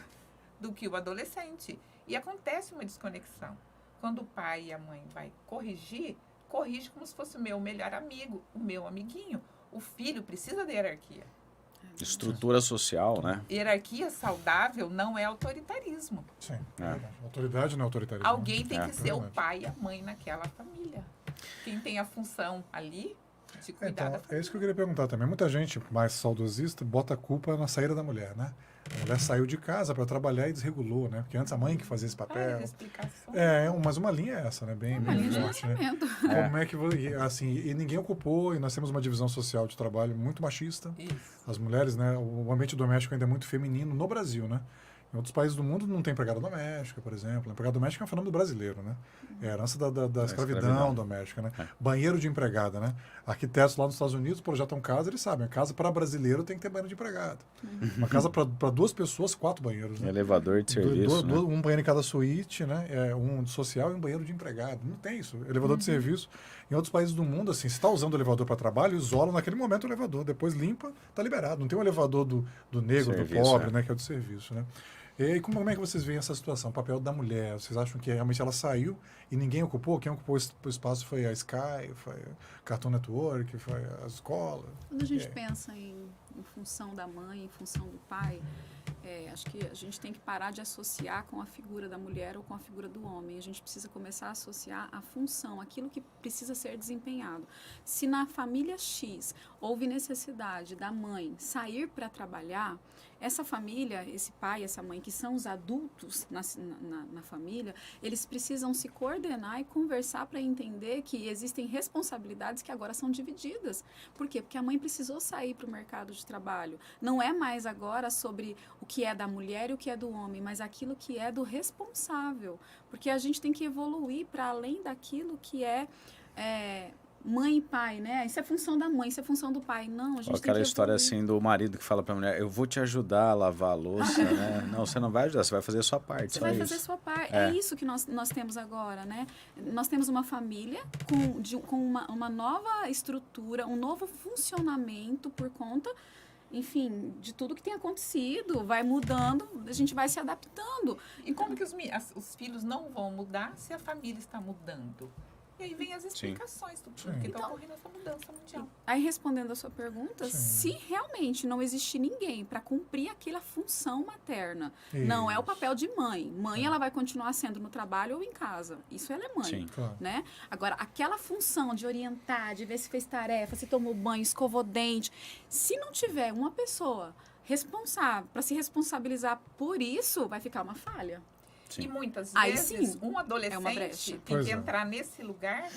Speaker 1: do que o adolescente. E acontece uma desconexão. Quando o pai e a mãe vai corrige como se fosse o meu melhor amigo, o meu amiguinho. O filho precisa de hierarquia.
Speaker 3: Estrutura social, né?
Speaker 1: Hierarquia saudável não é autoritarismo.
Speaker 2: Sim, autoridade não é autoritarismo.
Speaker 1: Alguém tem que ser o pai e a mãe naquela família. Quem tem a função ali de cuidar da família.
Speaker 2: É isso que eu queria perguntar também. Muita gente mais saudosista bota a culpa na saída da mulher, né? A mulher saiu de casa para trabalhar e desregulou, né? Porque antes a mãe que fazia esse papel. Mas uma linha é essa, né? Bem forte, né? Como é que assim, e ninguém ocupou, e nós temos uma divisão social de trabalho muito machista.
Speaker 1: Isso.
Speaker 2: As mulheres, né? O ambiente doméstico ainda é muito feminino no Brasil, né? Em outros países do mundo não tem empregada doméstica, por exemplo. A empregada doméstica é um fenômeno brasileiro, né? É a herança da escravidão doméstica, né? Banheiro de empregada, né? Arquitetos lá nos Estados Unidos projetam casa, eles sabem. A casa para brasileiro tem que ter banheiro de empregada. Uma casa para 2 pessoas, 4 banheiros, né?
Speaker 3: Elevador de serviço, né?
Speaker 2: Um banheiro em cada suíte, né? Um social e um banheiro de empregado. Não tem isso. Elevador de serviço. Em outros países do mundo, assim, se está usando o elevador para trabalho, isola naquele momento o elevador. Depois limpa, está liberado. Não tem um elevador do negro, serviço, do pobre, né? Que é o de serviço, né? E como é que vocês veem essa situação? O papel da mulher? Vocês acham que realmente ela saiu e ninguém ocupou? Quem ocupou o espaço foi a Sky, foi a Cartoon Network, foi a escola?
Speaker 4: Quando a gente pensa em função da mãe, em função do pai, acho que a gente tem que parar de associar com a figura da mulher ou com a figura do homem. A gente precisa começar a associar a função, aquilo que precisa ser desempenhado. Se na família X houve necessidade da mãe sair para trabalhar, essa família, esse pai, essa mãe, que são os adultos na família, eles precisam se coordenar e conversar para entender que existem responsabilidades que agora são divididas. Por quê? Porque a mãe precisou sair para o mercado de de trabalho. Não é mais agora sobre o que é da mulher e o que é do homem, mas aquilo que é do responsável. Porque a gente tem que evoluir para além daquilo que é mãe e pai, né? Isso é função da mãe, isso é função do pai. Não, a gente
Speaker 3: Aquela
Speaker 4: tem que
Speaker 3: história
Speaker 4: evoluir.
Speaker 3: assim do marido que fala pra mulher, eu vou te ajudar a lavar a louça, né? Não, você não vai ajudar, você vai fazer a sua parte,
Speaker 4: Você
Speaker 3: só
Speaker 4: vai
Speaker 3: isso.
Speaker 4: fazer a sua parte.
Speaker 3: É.
Speaker 4: É isso que nós temos agora, né? Nós temos uma família com uma nova estrutura, um novo funcionamento por conta, enfim, de tudo que tem acontecido. Vai mudando, a gente vai se adaptando.
Speaker 1: E como que os filhos não vão mudar se a família está mudando? E aí vem as explicações do porquê está ocorrendo essa mudança mundial.
Speaker 4: Aí, respondendo a sua pergunta, se realmente não existir ninguém para cumprir aquela função materna, não é o papel de mãe. Mãe, ela vai continuar sendo no trabalho ou em casa. Isso ela é mãe,
Speaker 3: Sim.
Speaker 2: Claro.
Speaker 4: né? Agora, aquela função de orientar, de ver se fez tarefa, se tomou banho, escovou dente, se não tiver uma pessoa responsável para se responsabilizar por isso, vai ficar uma falha.
Speaker 3: Sim.
Speaker 1: E muitas
Speaker 4: Aí
Speaker 1: vezes
Speaker 4: sim,
Speaker 1: um adolescente
Speaker 4: uma brecha.
Speaker 1: tem
Speaker 2: Pois
Speaker 1: que
Speaker 2: é.
Speaker 1: entrar nesse lugar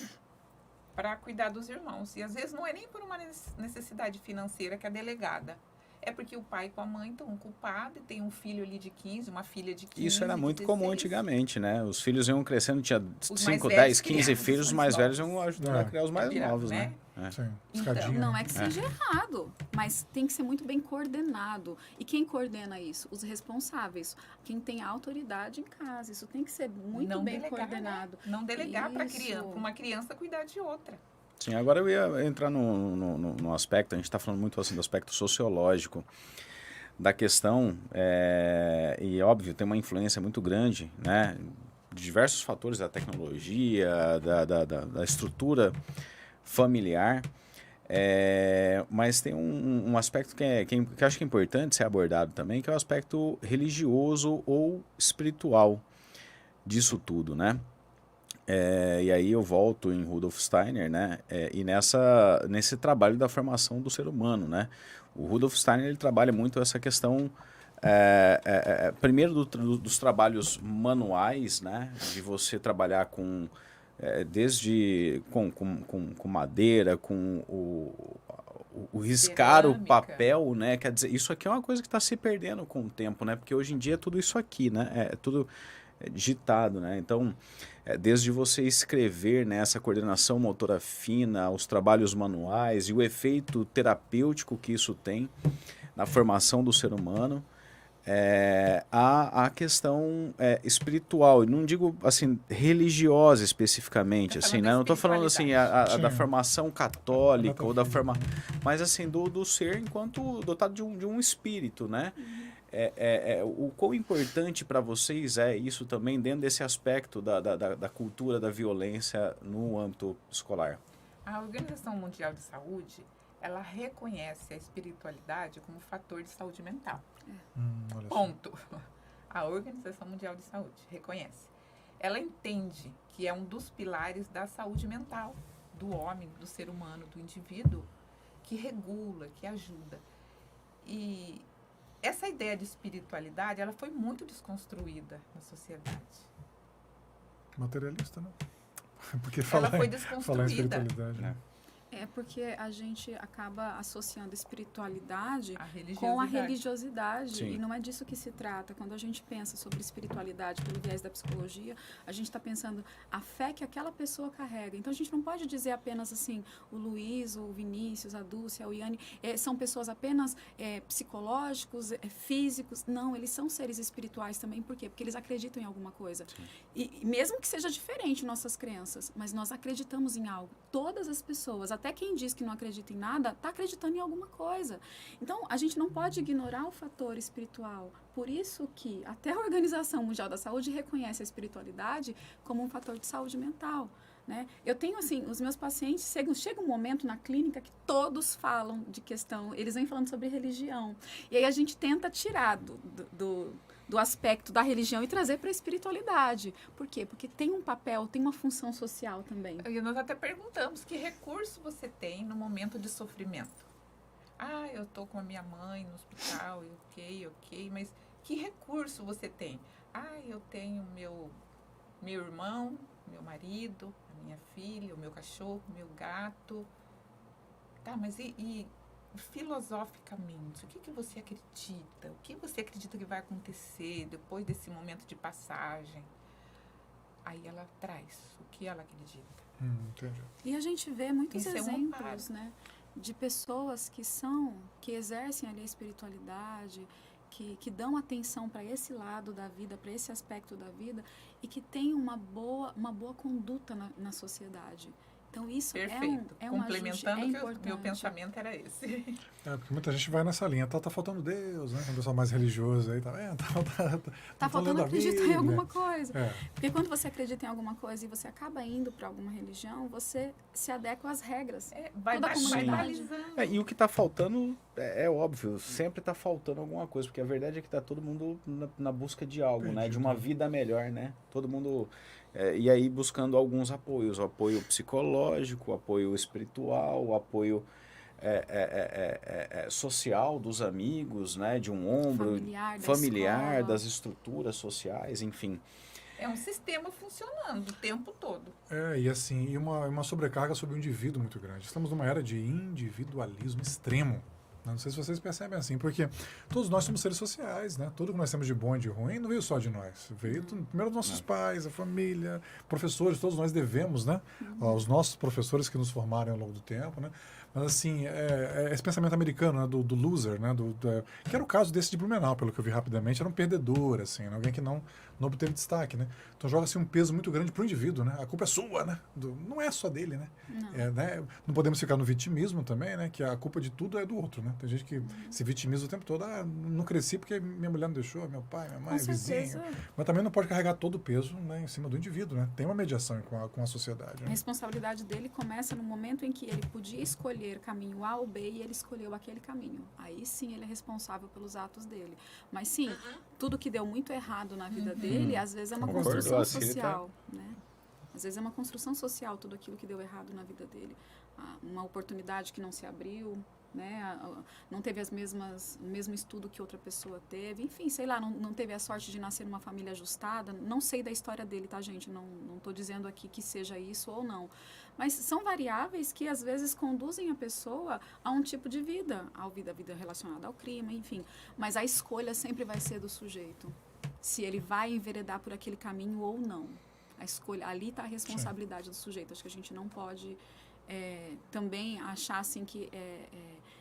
Speaker 1: para cuidar dos irmãos. E às vezes não é nem por uma necessidade financeira que é delegada. É porque o pai com a mãe estão culpados e tem um filho ali de 15, uma filha de 15.
Speaker 3: Isso era muito
Speaker 1: 16.
Speaker 3: comum antigamente, né? Os filhos iam crescendo, tinha
Speaker 1: Os
Speaker 3: 5,
Speaker 1: mais
Speaker 3: 10,
Speaker 1: velhos
Speaker 3: 15
Speaker 1: criando os
Speaker 3: filhos, os
Speaker 1: mais
Speaker 3: mais velhos
Speaker 1: novos.
Speaker 3: iam ajudar a criar os mais
Speaker 1: Virar,
Speaker 3: novos,
Speaker 1: né?
Speaker 3: né?
Speaker 2: Sim,
Speaker 1: Então,
Speaker 2: escadinha.
Speaker 4: Não é que seja errado, mas tem que ser muito bem coordenado. E quem coordena isso? Os responsáveis. Quem tem a autoridade em casa. Isso tem que ser muito
Speaker 1: não
Speaker 4: bem
Speaker 1: delegar,
Speaker 4: coordenado.
Speaker 1: Né? Não delegar para
Speaker 4: Isso.
Speaker 1: uma criança cuidar de outra.
Speaker 3: Sim, agora eu ia entrar no aspecto, a gente está falando muito assim do aspecto sociológico da questão, e óbvio, tem uma influência muito grande, né, de diversos fatores da tecnologia, da estrutura familiar, mas tem um aspecto que eu acho que é importante ser abordado também, que é o aspecto religioso ou espiritual disso tudo, né? E aí eu volto em Rudolf Steiner, né? E nesse trabalho da formação do ser humano, né? O Rudolf Steiner ele trabalha muito essa questão, primeiro dos trabalhos manuais, né? De você trabalhar com desde com madeira, com o riscar
Speaker 1: Cerâmica.
Speaker 3: o papel, né? Quer dizer, isso aqui é uma coisa que está se perdendo com o tempo, né? Porque hoje em dia é tudo isso aqui, né? É tudo digitado, né? Então, desde você escrever, né, essa coordenação motora fina, os trabalhos manuais e o efeito terapêutico que isso tem na formação do ser humano, a questão espiritual, e não digo assim religiosa especificamente, assim, né? Não estou falando assim da formação católica ou da mas assim do ser enquanto dotado de um espírito, né? O quão importante para vocês é isso também dentro desse aspecto da cultura da violência no âmbito escolar?
Speaker 1: A Organização Mundial de Saúde, ela reconhece a espiritualidade como fator de saúde mental.
Speaker 2: Olha só.
Speaker 1: Ponto. A Organização Mundial de Saúde reconhece. Ela entende que é um dos pilares da saúde mental do homem, do ser humano, do indivíduo, que regula, que ajuda. E essa ideia de espiritualidade, ela foi muito desconstruída na sociedade.
Speaker 2: Materialista, né? Porque
Speaker 1: Ela
Speaker 2: falar
Speaker 1: foi
Speaker 2: em
Speaker 1: desconstruída.
Speaker 2: espiritualidade, né?
Speaker 4: É porque a gente acaba associando espiritualidade
Speaker 1: A
Speaker 4: com a religiosidade.
Speaker 3: Sim.
Speaker 4: E não é disso que se trata. Quando a gente pensa sobre espiritualidade pelo viés da psicologia, a gente está pensando a fé que aquela pessoa carrega. Então a gente não pode dizer apenas assim, o Luiz, o Vinícius, a Dulce, a Iane, são pessoas apenas psicológicos, físicos. Não, eles são seres espirituais também. Por quê? Porque eles acreditam em alguma coisa. E mesmo que seja diferente nossas crenças, mas nós acreditamos em algo. Todas as pessoas, até quem diz que não acredita em nada, está acreditando em alguma coisa. Então, a gente não pode ignorar o fator espiritual. Por isso que até a Organização Mundial da Saúde reconhece a espiritualidade como um fator de saúde mental. Né? Eu tenho, assim, os meus pacientes, chega um momento na clínica que todos falam de questão, eles vêm falando sobre religião. E aí a gente tenta tirar do aspecto da religião e trazer para a espiritualidade. Por quê? Porque tem um papel, tem uma função social também.
Speaker 1: E nós até perguntamos que recurso você tem no momento de sofrimento. Ah, eu estou com a minha mãe no hospital, ok, mas que recurso você tem? Ah, eu tenho meu irmão, meu marido, a minha filha, o meu cachorro, o meu gato. Tá, mas e filosoficamente, o que você acredita? O que você acredita que vai acontecer depois desse momento de passagem? Aí ela traz o que ela acredita.
Speaker 2: Entendi.
Speaker 4: E a gente vê muitos
Speaker 1: Isso é um
Speaker 4: exemplos, né, de pessoas que exercem ali a espiritualidade, que dão atenção para esse lado da vida, para esse aspecto da vida, e que têm uma boa conduta na sociedade. Então, isso
Speaker 1: Perfeito.
Speaker 4: é um ajuste,
Speaker 1: Complementando
Speaker 4: é
Speaker 1: que
Speaker 4: importante.
Speaker 1: o meu pensamento era esse.
Speaker 2: Porque muita gente vai nessa linha, tá faltando Deus, né? Um pessoal mais religioso aí, tá vendo?
Speaker 4: Tá faltando acreditar em alguma coisa.
Speaker 2: É.
Speaker 4: Porque quando você acredita em alguma coisa e você acaba indo para alguma religião, você se adequa às regras.
Speaker 1: Vai
Speaker 4: Toda a comunidade.
Speaker 1: balizando.
Speaker 3: E o que está faltando é óbvio, sempre está faltando alguma coisa, porque a verdade é que está todo mundo na busca de algo, né? De uma vida melhor, né? Todo mundo... e aí buscando alguns apoios, o apoio psicológico, o apoio espiritual, o apoio social dos amigos, né? De um ombro, familiar das estruturas sociais, enfim.
Speaker 1: É um sistema funcionando o tempo todo.
Speaker 2: E assim, e uma sobrecarga sobre o indivíduo muito grande. Estamos numa era de individualismo extremo. Não sei se vocês percebem assim, porque todos nós somos seres sociais, né? Tudo que nós temos de bom e de ruim não veio só de nós. Veio primeiro dos nossos pais, a família, professores, todos nós devemos, né? Aos nossos professores que nos formaram ao longo do tempo, né? Mas assim, esse pensamento americano, né? do loser, né? Que era o caso desse de Blumenau, pelo que eu vi rapidamente, era um perdedor, assim, né? Alguém que não obteve destaque, né? Então joga-se um peso muito grande para o indivíduo, né? A culpa é sua, né? Não é só dele, né?
Speaker 4: Não.
Speaker 2: Né? Não podemos ficar no vitimismo também, né? Que a culpa de tudo é do outro, né? Tem gente que se vitimiza o tempo todo. Não cresci porque minha mulher não deixou, meu pai, minha mãe, vizinho. Mas também não pode carregar todo o peso, né, em cima do indivíduo, né? Tem uma mediação com a sociedade. Né?
Speaker 4: A responsabilidade dele começa no momento em que ele podia escolher caminho A ou B e ele escolheu aquele caminho. Aí sim ele é responsável pelos atos dele. Mas sim, tudo que deu muito errado na vida dele, às vezes é uma construção social, né? Às vezes é uma construção social tudo aquilo que deu errado na vida dele. Uma oportunidade que não se abriu, né? Não teve o mesmo estudo que outra pessoa teve, enfim, sei lá, não teve a sorte de nascer numa família ajustada. Não sei da história dele, tá, gente? Não estou dizendo aqui que seja isso ou não. Mas são variáveis que às vezes conduzem a pessoa a um tipo de vida, a vida relacionada ao crime, enfim. Mas a escolha sempre vai ser do sujeito, se ele vai enveredar por aquele caminho ou não. A escolha, ali está a responsabilidade do sujeito. Acho que a gente não pode também achar assim que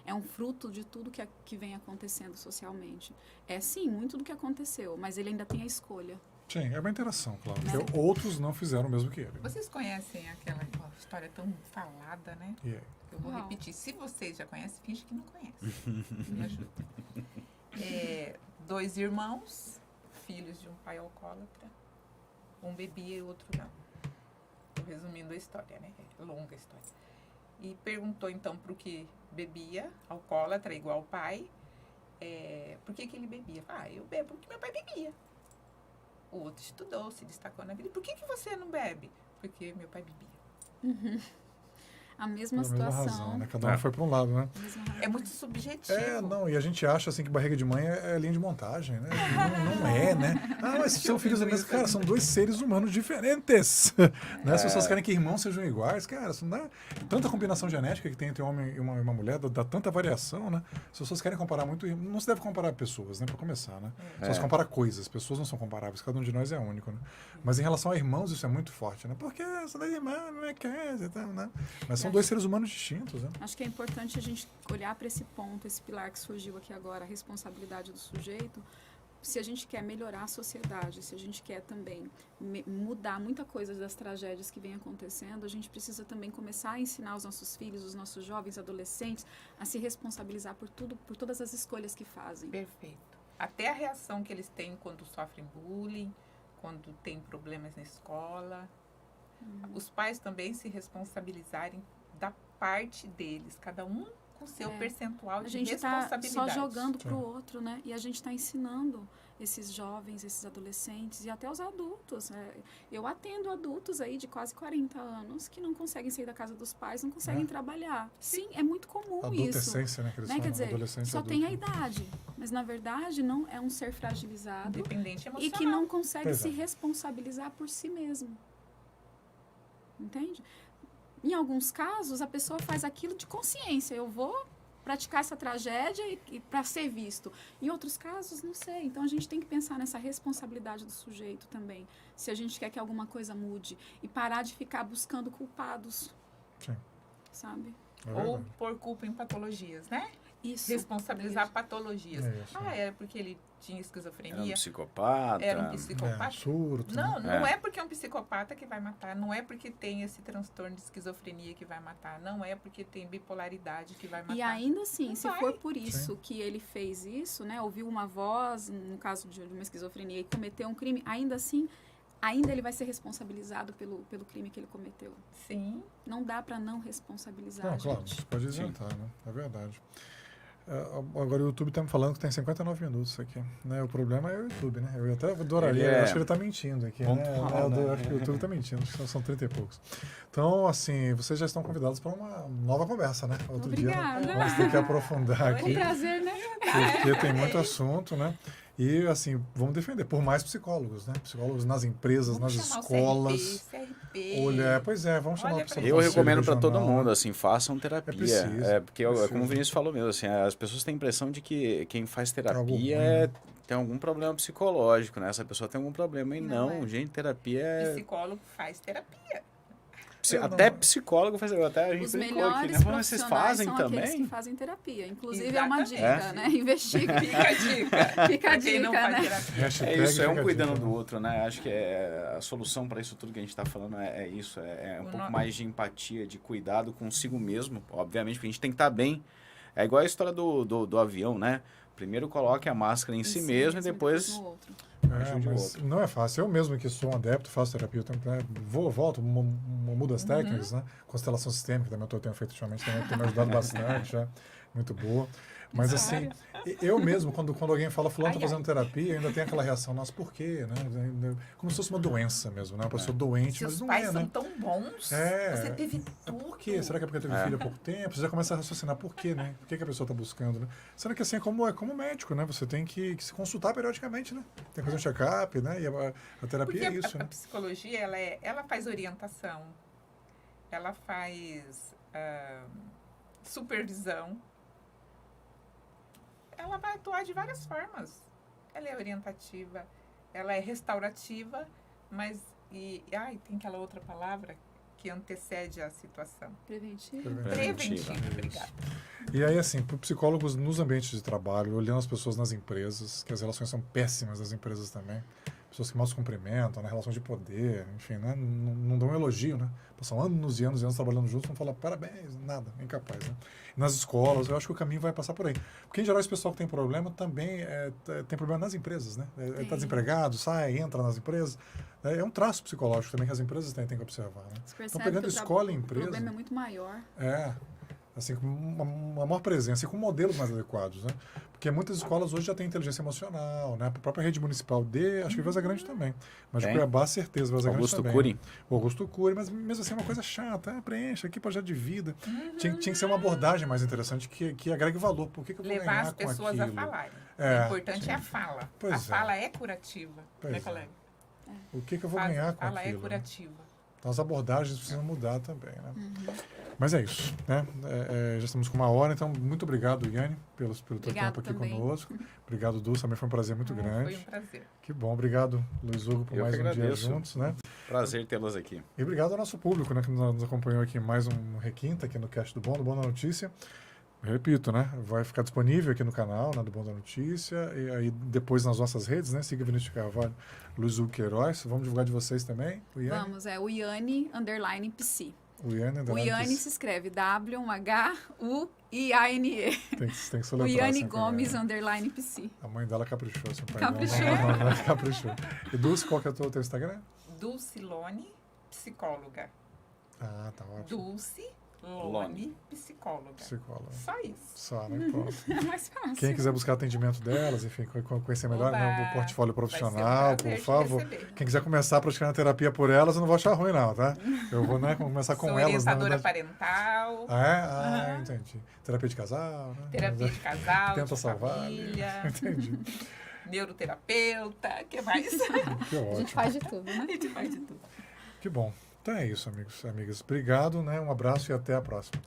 Speaker 4: é um fruto de tudo que vem acontecendo socialmente. É sim, muito do que aconteceu, mas ele ainda tem a escolha.
Speaker 2: Sim, é uma interação, claro. Né? Porque outros não fizeram o mesmo que ele.
Speaker 1: Vocês conhecem aquela história tão falada, né? Eu vou repetir. Se vocês já conhecem, finge que não conhecem. Me ajuda. 2 irmãos, filhos de um pai alcoólatra. Um bebia e o outro não. Estou resumindo a história, né? É longa a história. E perguntou então para o que bebia, alcoólatra, igual o pai, por que ele bebia? Eu bebo porque meu pai bebia. O outro estudou, se destacou na vida. Por que você não bebe? Porque meu pai bebia.
Speaker 4: A mesma situação.
Speaker 2: Razão, né? Cada um foi para um lado, né?
Speaker 1: É muito subjetivo.
Speaker 2: E a gente acha assim que barriga de mãe é linha de montagem, né? Não é, né? Mas são filhos da mesma... Cara, são 2 seres humanos diferentes. Né? As pessoas querem que irmãos sejam iguais. Cara, não é tanta combinação genética que tem entre um homem e uma mulher, dá tanta variação, né? As pessoas querem comparar muito... Não se deve comparar pessoas, né? Para começar, né? Só se compara coisas. Pessoas não são comparáveis. Cada um de nós é único, né? Mas em relação a irmãos, isso é muito forte, né? Porque essa daí irmã não é casa e tal, né? Mas são 2 seres humanos distintos, né?
Speaker 4: Acho que é importante a gente olhar para esse ponto, esse pilar que surgiu aqui agora, a responsabilidade do sujeito. Se a gente quer melhorar a sociedade, se a gente quer também mudar muita coisa das tragédias que vem acontecendo, a gente precisa também começar a ensinar os nossos filhos, os nossos jovens, adolescentes, a se responsabilizar por todas as escolhas que fazem.
Speaker 1: Perfeito. Até a reação que eles têm quando sofrem bullying, quando tem problemas na escola. Os pais também se responsabilizarem da parte deles, cada um com seu percentual de responsabilidade. A gente está só
Speaker 4: jogando para o outro, né? E a gente está ensinando esses jovens, esses adolescentes e até os adultos. Eu atendo adultos aí de quase 40 anos que não conseguem sair da casa dos pais, não conseguem trabalhar. Sim, é muito comum isso.
Speaker 2: Adolescência, né?
Speaker 4: Quer dizer, só tem a idade, mas na verdade não é um ser fragilizado,
Speaker 1: dependente emocional,
Speaker 4: e que não consegue se responsabilizar por si mesmo. Entende? Em alguns casos, a pessoa faz aquilo de consciência. Eu vou praticar essa tragédia e para ser visto. Em outros casos, não sei. Então, a gente tem que pensar nessa responsabilidade do sujeito também, se a gente quer que alguma coisa mude. E parar de ficar buscando culpados.
Speaker 2: Sim.
Speaker 4: Sabe?
Speaker 1: Ou por culpa em patologias, né?
Speaker 4: Isso.
Speaker 1: Responsabilizar patologias.
Speaker 2: Isso.
Speaker 1: Era porque ele tinha esquizofrenia.
Speaker 3: Era um psicopata.
Speaker 1: Era um psicopata.
Speaker 2: Surto.
Speaker 1: Não,
Speaker 2: né?
Speaker 1: não é porque é um psicopata que vai matar. Não é porque tem esse transtorno de esquizofrenia que vai matar. Não é porque tem bipolaridade que vai matar.
Speaker 4: E ainda assim,
Speaker 1: Não
Speaker 4: se
Speaker 1: vai.
Speaker 4: for por isso que ele fez isso, né? Ouviu uma voz, no caso de uma esquizofrenia, e cometeu um crime, ainda assim, ainda ele vai ser responsabilizado pelo crime que ele cometeu.
Speaker 1: Sim.
Speaker 4: Não dá para não responsabilizar,
Speaker 2: Não, claro,
Speaker 4: gente.
Speaker 2: você pode isentar, né? É verdade. Agora o YouTube está me falando que tem 59 minutos aqui, né? O problema é o YouTube, né? Eu até adoraria, eu acho que ele está mentindo aqui, né? Eu acho que o YouTube está mentindo, acho que são 30 e poucos. Então, assim, vocês já estão convidados para uma nova conversa, né? Outro
Speaker 4: Obrigada.
Speaker 2: dia vamos ter que aprofundar
Speaker 4: Um
Speaker 2: aqui,
Speaker 4: prazer, né?
Speaker 2: porque tem muito assunto, né? E, assim, vamos defender por mais psicólogos, né? Psicólogos nas empresas,
Speaker 1: Vamos
Speaker 2: nas
Speaker 1: chamar
Speaker 2: escolas.
Speaker 1: o CRP.
Speaker 2: Olha, pois é, vamos chamar
Speaker 1: Olha
Speaker 2: o
Speaker 1: pra
Speaker 2: psicólogo.
Speaker 3: Eu recomendo para todo
Speaker 2: regional.
Speaker 3: mundo, assim, façam terapia.
Speaker 2: É preciso,
Speaker 3: Porque, como o Vinícius falou mesmo, assim, as pessoas têm a impressão de que quem faz
Speaker 2: Algo ruim,
Speaker 3: terapia
Speaker 2: né?
Speaker 3: tem algum problema psicológico, né? Essa pessoa tem algum problema. E
Speaker 1: Não
Speaker 3: não,
Speaker 1: é.
Speaker 3: gente, terapia é...
Speaker 1: Psicólogo faz terapia.
Speaker 3: Até psicólogo faz... Até a gente
Speaker 4: Os
Speaker 3: brincou
Speaker 4: melhores
Speaker 3: aqui, né? Falando, vocês
Speaker 4: profissionais
Speaker 3: fazem
Speaker 4: são aqueles
Speaker 3: também?
Speaker 4: que fazem terapia. Inclusive, é uma
Speaker 1: Exatamente.
Speaker 4: dica, né? Investiga.
Speaker 1: Fica a dica.
Speaker 4: Fica a
Speaker 1: Pra quem não
Speaker 4: dica,
Speaker 1: faz
Speaker 4: né?
Speaker 1: terapia.
Speaker 2: Hashtag
Speaker 3: É isso, é um
Speaker 2: fica a
Speaker 3: cuidando
Speaker 2: dica,
Speaker 3: do
Speaker 2: né?
Speaker 3: outro, né? Acho que a solução para isso tudo que a gente está falando é isso, é um
Speaker 1: O
Speaker 3: pouco
Speaker 1: no-
Speaker 3: mais de empatia, de cuidado consigo mesmo, obviamente, porque a gente tem que estar bem. É igual a história do avião, né? Primeiro coloque a máscara em si mesmo e depois...
Speaker 4: no outro.
Speaker 3: ajude o
Speaker 2: Mas
Speaker 3: outro.
Speaker 2: não é fácil. Eu mesmo que sou um adepto, faço terapia, eu tenho, volto, mudo as técnicas, né? Constelação sistêmica também eu tenho feito ultimamente, também tem me ajudado bastante, já. Muito boa. Mas assim, eu mesmo, quando alguém fala, fulano está fazendo terapia, ainda tem aquela reação, nossa, por quê? Né? Como se fosse uma doença mesmo, né? Uma pessoa doente,
Speaker 1: Seus
Speaker 2: mas não
Speaker 1: pais
Speaker 2: é,
Speaker 1: são
Speaker 2: né?
Speaker 1: tão bons.
Speaker 2: É.
Speaker 1: Você teve tudo.
Speaker 2: Por quê? Será que é porque teve filho há pouco tempo? Você já começa a raciocinar por quê, né? Por que a pessoa está buscando, né? Será que assim é como médico, né? Você tem que se consultar periodicamente, né? Tem que fazer um check-up, né? E a terapia
Speaker 1: Porque
Speaker 2: é isso,
Speaker 1: a
Speaker 2: né?
Speaker 1: psicologia, ela faz orientação, ela faz supervisão, ela vai atuar de várias formas. Ela é orientativa, ela é restaurativa, mas tem aquela outra palavra que antecede a situação.
Speaker 4: Preventivo.
Speaker 1: Preventivo,
Speaker 2: Isso.
Speaker 1: obrigada.
Speaker 2: E aí, assim, para psicólogos nos ambientes de trabalho, olhando as pessoas nas empresas, que as relações são péssimas das empresas também, pessoas que mal se cumprimentam, né, relações de poder, enfim, né, não dão um elogio, né? Passam anos e anos e anos trabalhando juntos, não falam parabéns, nada, incapaz, né? E nas escolas, eu acho que o caminho vai passar por aí. Porque, em geral, esse pessoal que tem problema também tem problema nas empresas, né? Está desempregado, sai, entra nas empresas. É um traço psicológico também que as empresas têm que observar, né?
Speaker 4: Você
Speaker 2: Então,
Speaker 4: percebe
Speaker 2: pegando
Speaker 4: que
Speaker 2: escola e
Speaker 4: o
Speaker 2: empresa...
Speaker 4: problema é muito maior.
Speaker 2: Assim, com uma maior presença e com modelos mais adequados, né? Porque muitas escolas hoje já têm inteligência emocional, né? A própria rede municipal acho que Vaza Grande também. Mas de
Speaker 3: Tem.
Speaker 2: Cuiabá, certeza, Vaza Grande
Speaker 3: Augusto
Speaker 2: também.
Speaker 3: Cury.
Speaker 2: O Augusto Cury, mas mesmo assim é uma coisa chata. Preencha aqui, projeto de vida. Tinha que ser uma abordagem mais interessante que agregue valor. Por que eu vou
Speaker 1: Levar
Speaker 2: ganhar
Speaker 1: as
Speaker 2: com
Speaker 1: pessoas
Speaker 2: aquilo?
Speaker 1: a falarem.
Speaker 2: É,
Speaker 1: O importante é a fala.
Speaker 2: Pois
Speaker 1: A
Speaker 2: é.
Speaker 1: fala é curativa,
Speaker 2: Pois
Speaker 1: né,
Speaker 2: é.
Speaker 1: colega?
Speaker 2: O que eu vou
Speaker 1: A
Speaker 2: ganhar com
Speaker 1: fala
Speaker 2: aquilo?
Speaker 1: é
Speaker 2: né?
Speaker 1: curativa.
Speaker 2: Então as abordagens precisam mudar também, né? Mas é isso, né? Já estamos com 1 hora, então muito obrigado, Yane, pelo teu
Speaker 4: Obrigado
Speaker 2: tempo aqui
Speaker 4: também.
Speaker 2: conosco. Obrigado, Dulce, também foi um prazer muito grande.
Speaker 1: Foi um prazer.
Speaker 2: Que bom, obrigado, Luiz Hugo, por
Speaker 3: Eu
Speaker 2: mais
Speaker 3: que
Speaker 2: um dia
Speaker 3: agradeço.
Speaker 2: juntos, né?
Speaker 3: Prazer tê-las aqui.
Speaker 2: E obrigado ao nosso público, né, que nos acompanhou aqui em mais um Requinta, aqui no Cast do Bom da Notícia. Eu repito, né? Vai ficar disponível aqui no canal, né, do Bom da Notícia, e aí depois nas nossas redes, né? Siga Vinícius Carvalho, Luiz Hugo Queiroz. Vamos divulgar de vocês também, o Iane.
Speaker 4: Vamos, o Iane_PC.
Speaker 2: O Iane,
Speaker 4: O Iane se escreve W-H-U-I-A-N-E.
Speaker 2: tem que
Speaker 4: O
Speaker 2: soletrar.
Speaker 4: Iane
Speaker 2: sempre,
Speaker 4: Gomes
Speaker 2: né?
Speaker 4: _PC.
Speaker 2: A mãe dela caprichou, seu pai.
Speaker 4: Caprichou.
Speaker 2: Não, caprichou. E Dulce, qual que é o teu Instagram?
Speaker 1: Dulcilone, psicóloga.
Speaker 2: Ah, tá ótimo.
Speaker 1: Dulce Lone, psicóloga.
Speaker 2: Psicóloga.
Speaker 1: Só isso.
Speaker 2: Só, né? Pronto.
Speaker 4: É mais fácil.
Speaker 2: Quem quiser buscar atendimento delas, enfim, conhecer melhor né, o portfólio
Speaker 1: Vai
Speaker 2: profissional,
Speaker 1: ser um
Speaker 2: por
Speaker 1: prazer te
Speaker 2: favor.
Speaker 1: receber.
Speaker 2: Quem quiser começar a praticar a terapia por elas, eu não vou achar ruim, não, tá? Eu vou começar com
Speaker 1: Sou
Speaker 2: elas.
Speaker 1: orientadora
Speaker 2: verdade.
Speaker 1: parental,
Speaker 2: Entendi. Terapia de casal, né?
Speaker 1: terapia de casal,
Speaker 2: Tenta
Speaker 1: de
Speaker 2: salvar.
Speaker 1: família,
Speaker 2: Entendi.
Speaker 1: neuroterapeuta, o que mais?
Speaker 2: Que
Speaker 4: A
Speaker 2: ótimo.
Speaker 4: gente faz de tudo, né?
Speaker 1: A gente faz de tudo.
Speaker 2: Que bom. Então é isso, amigos e amigas. Obrigado, né? Um abraço e até a próxima.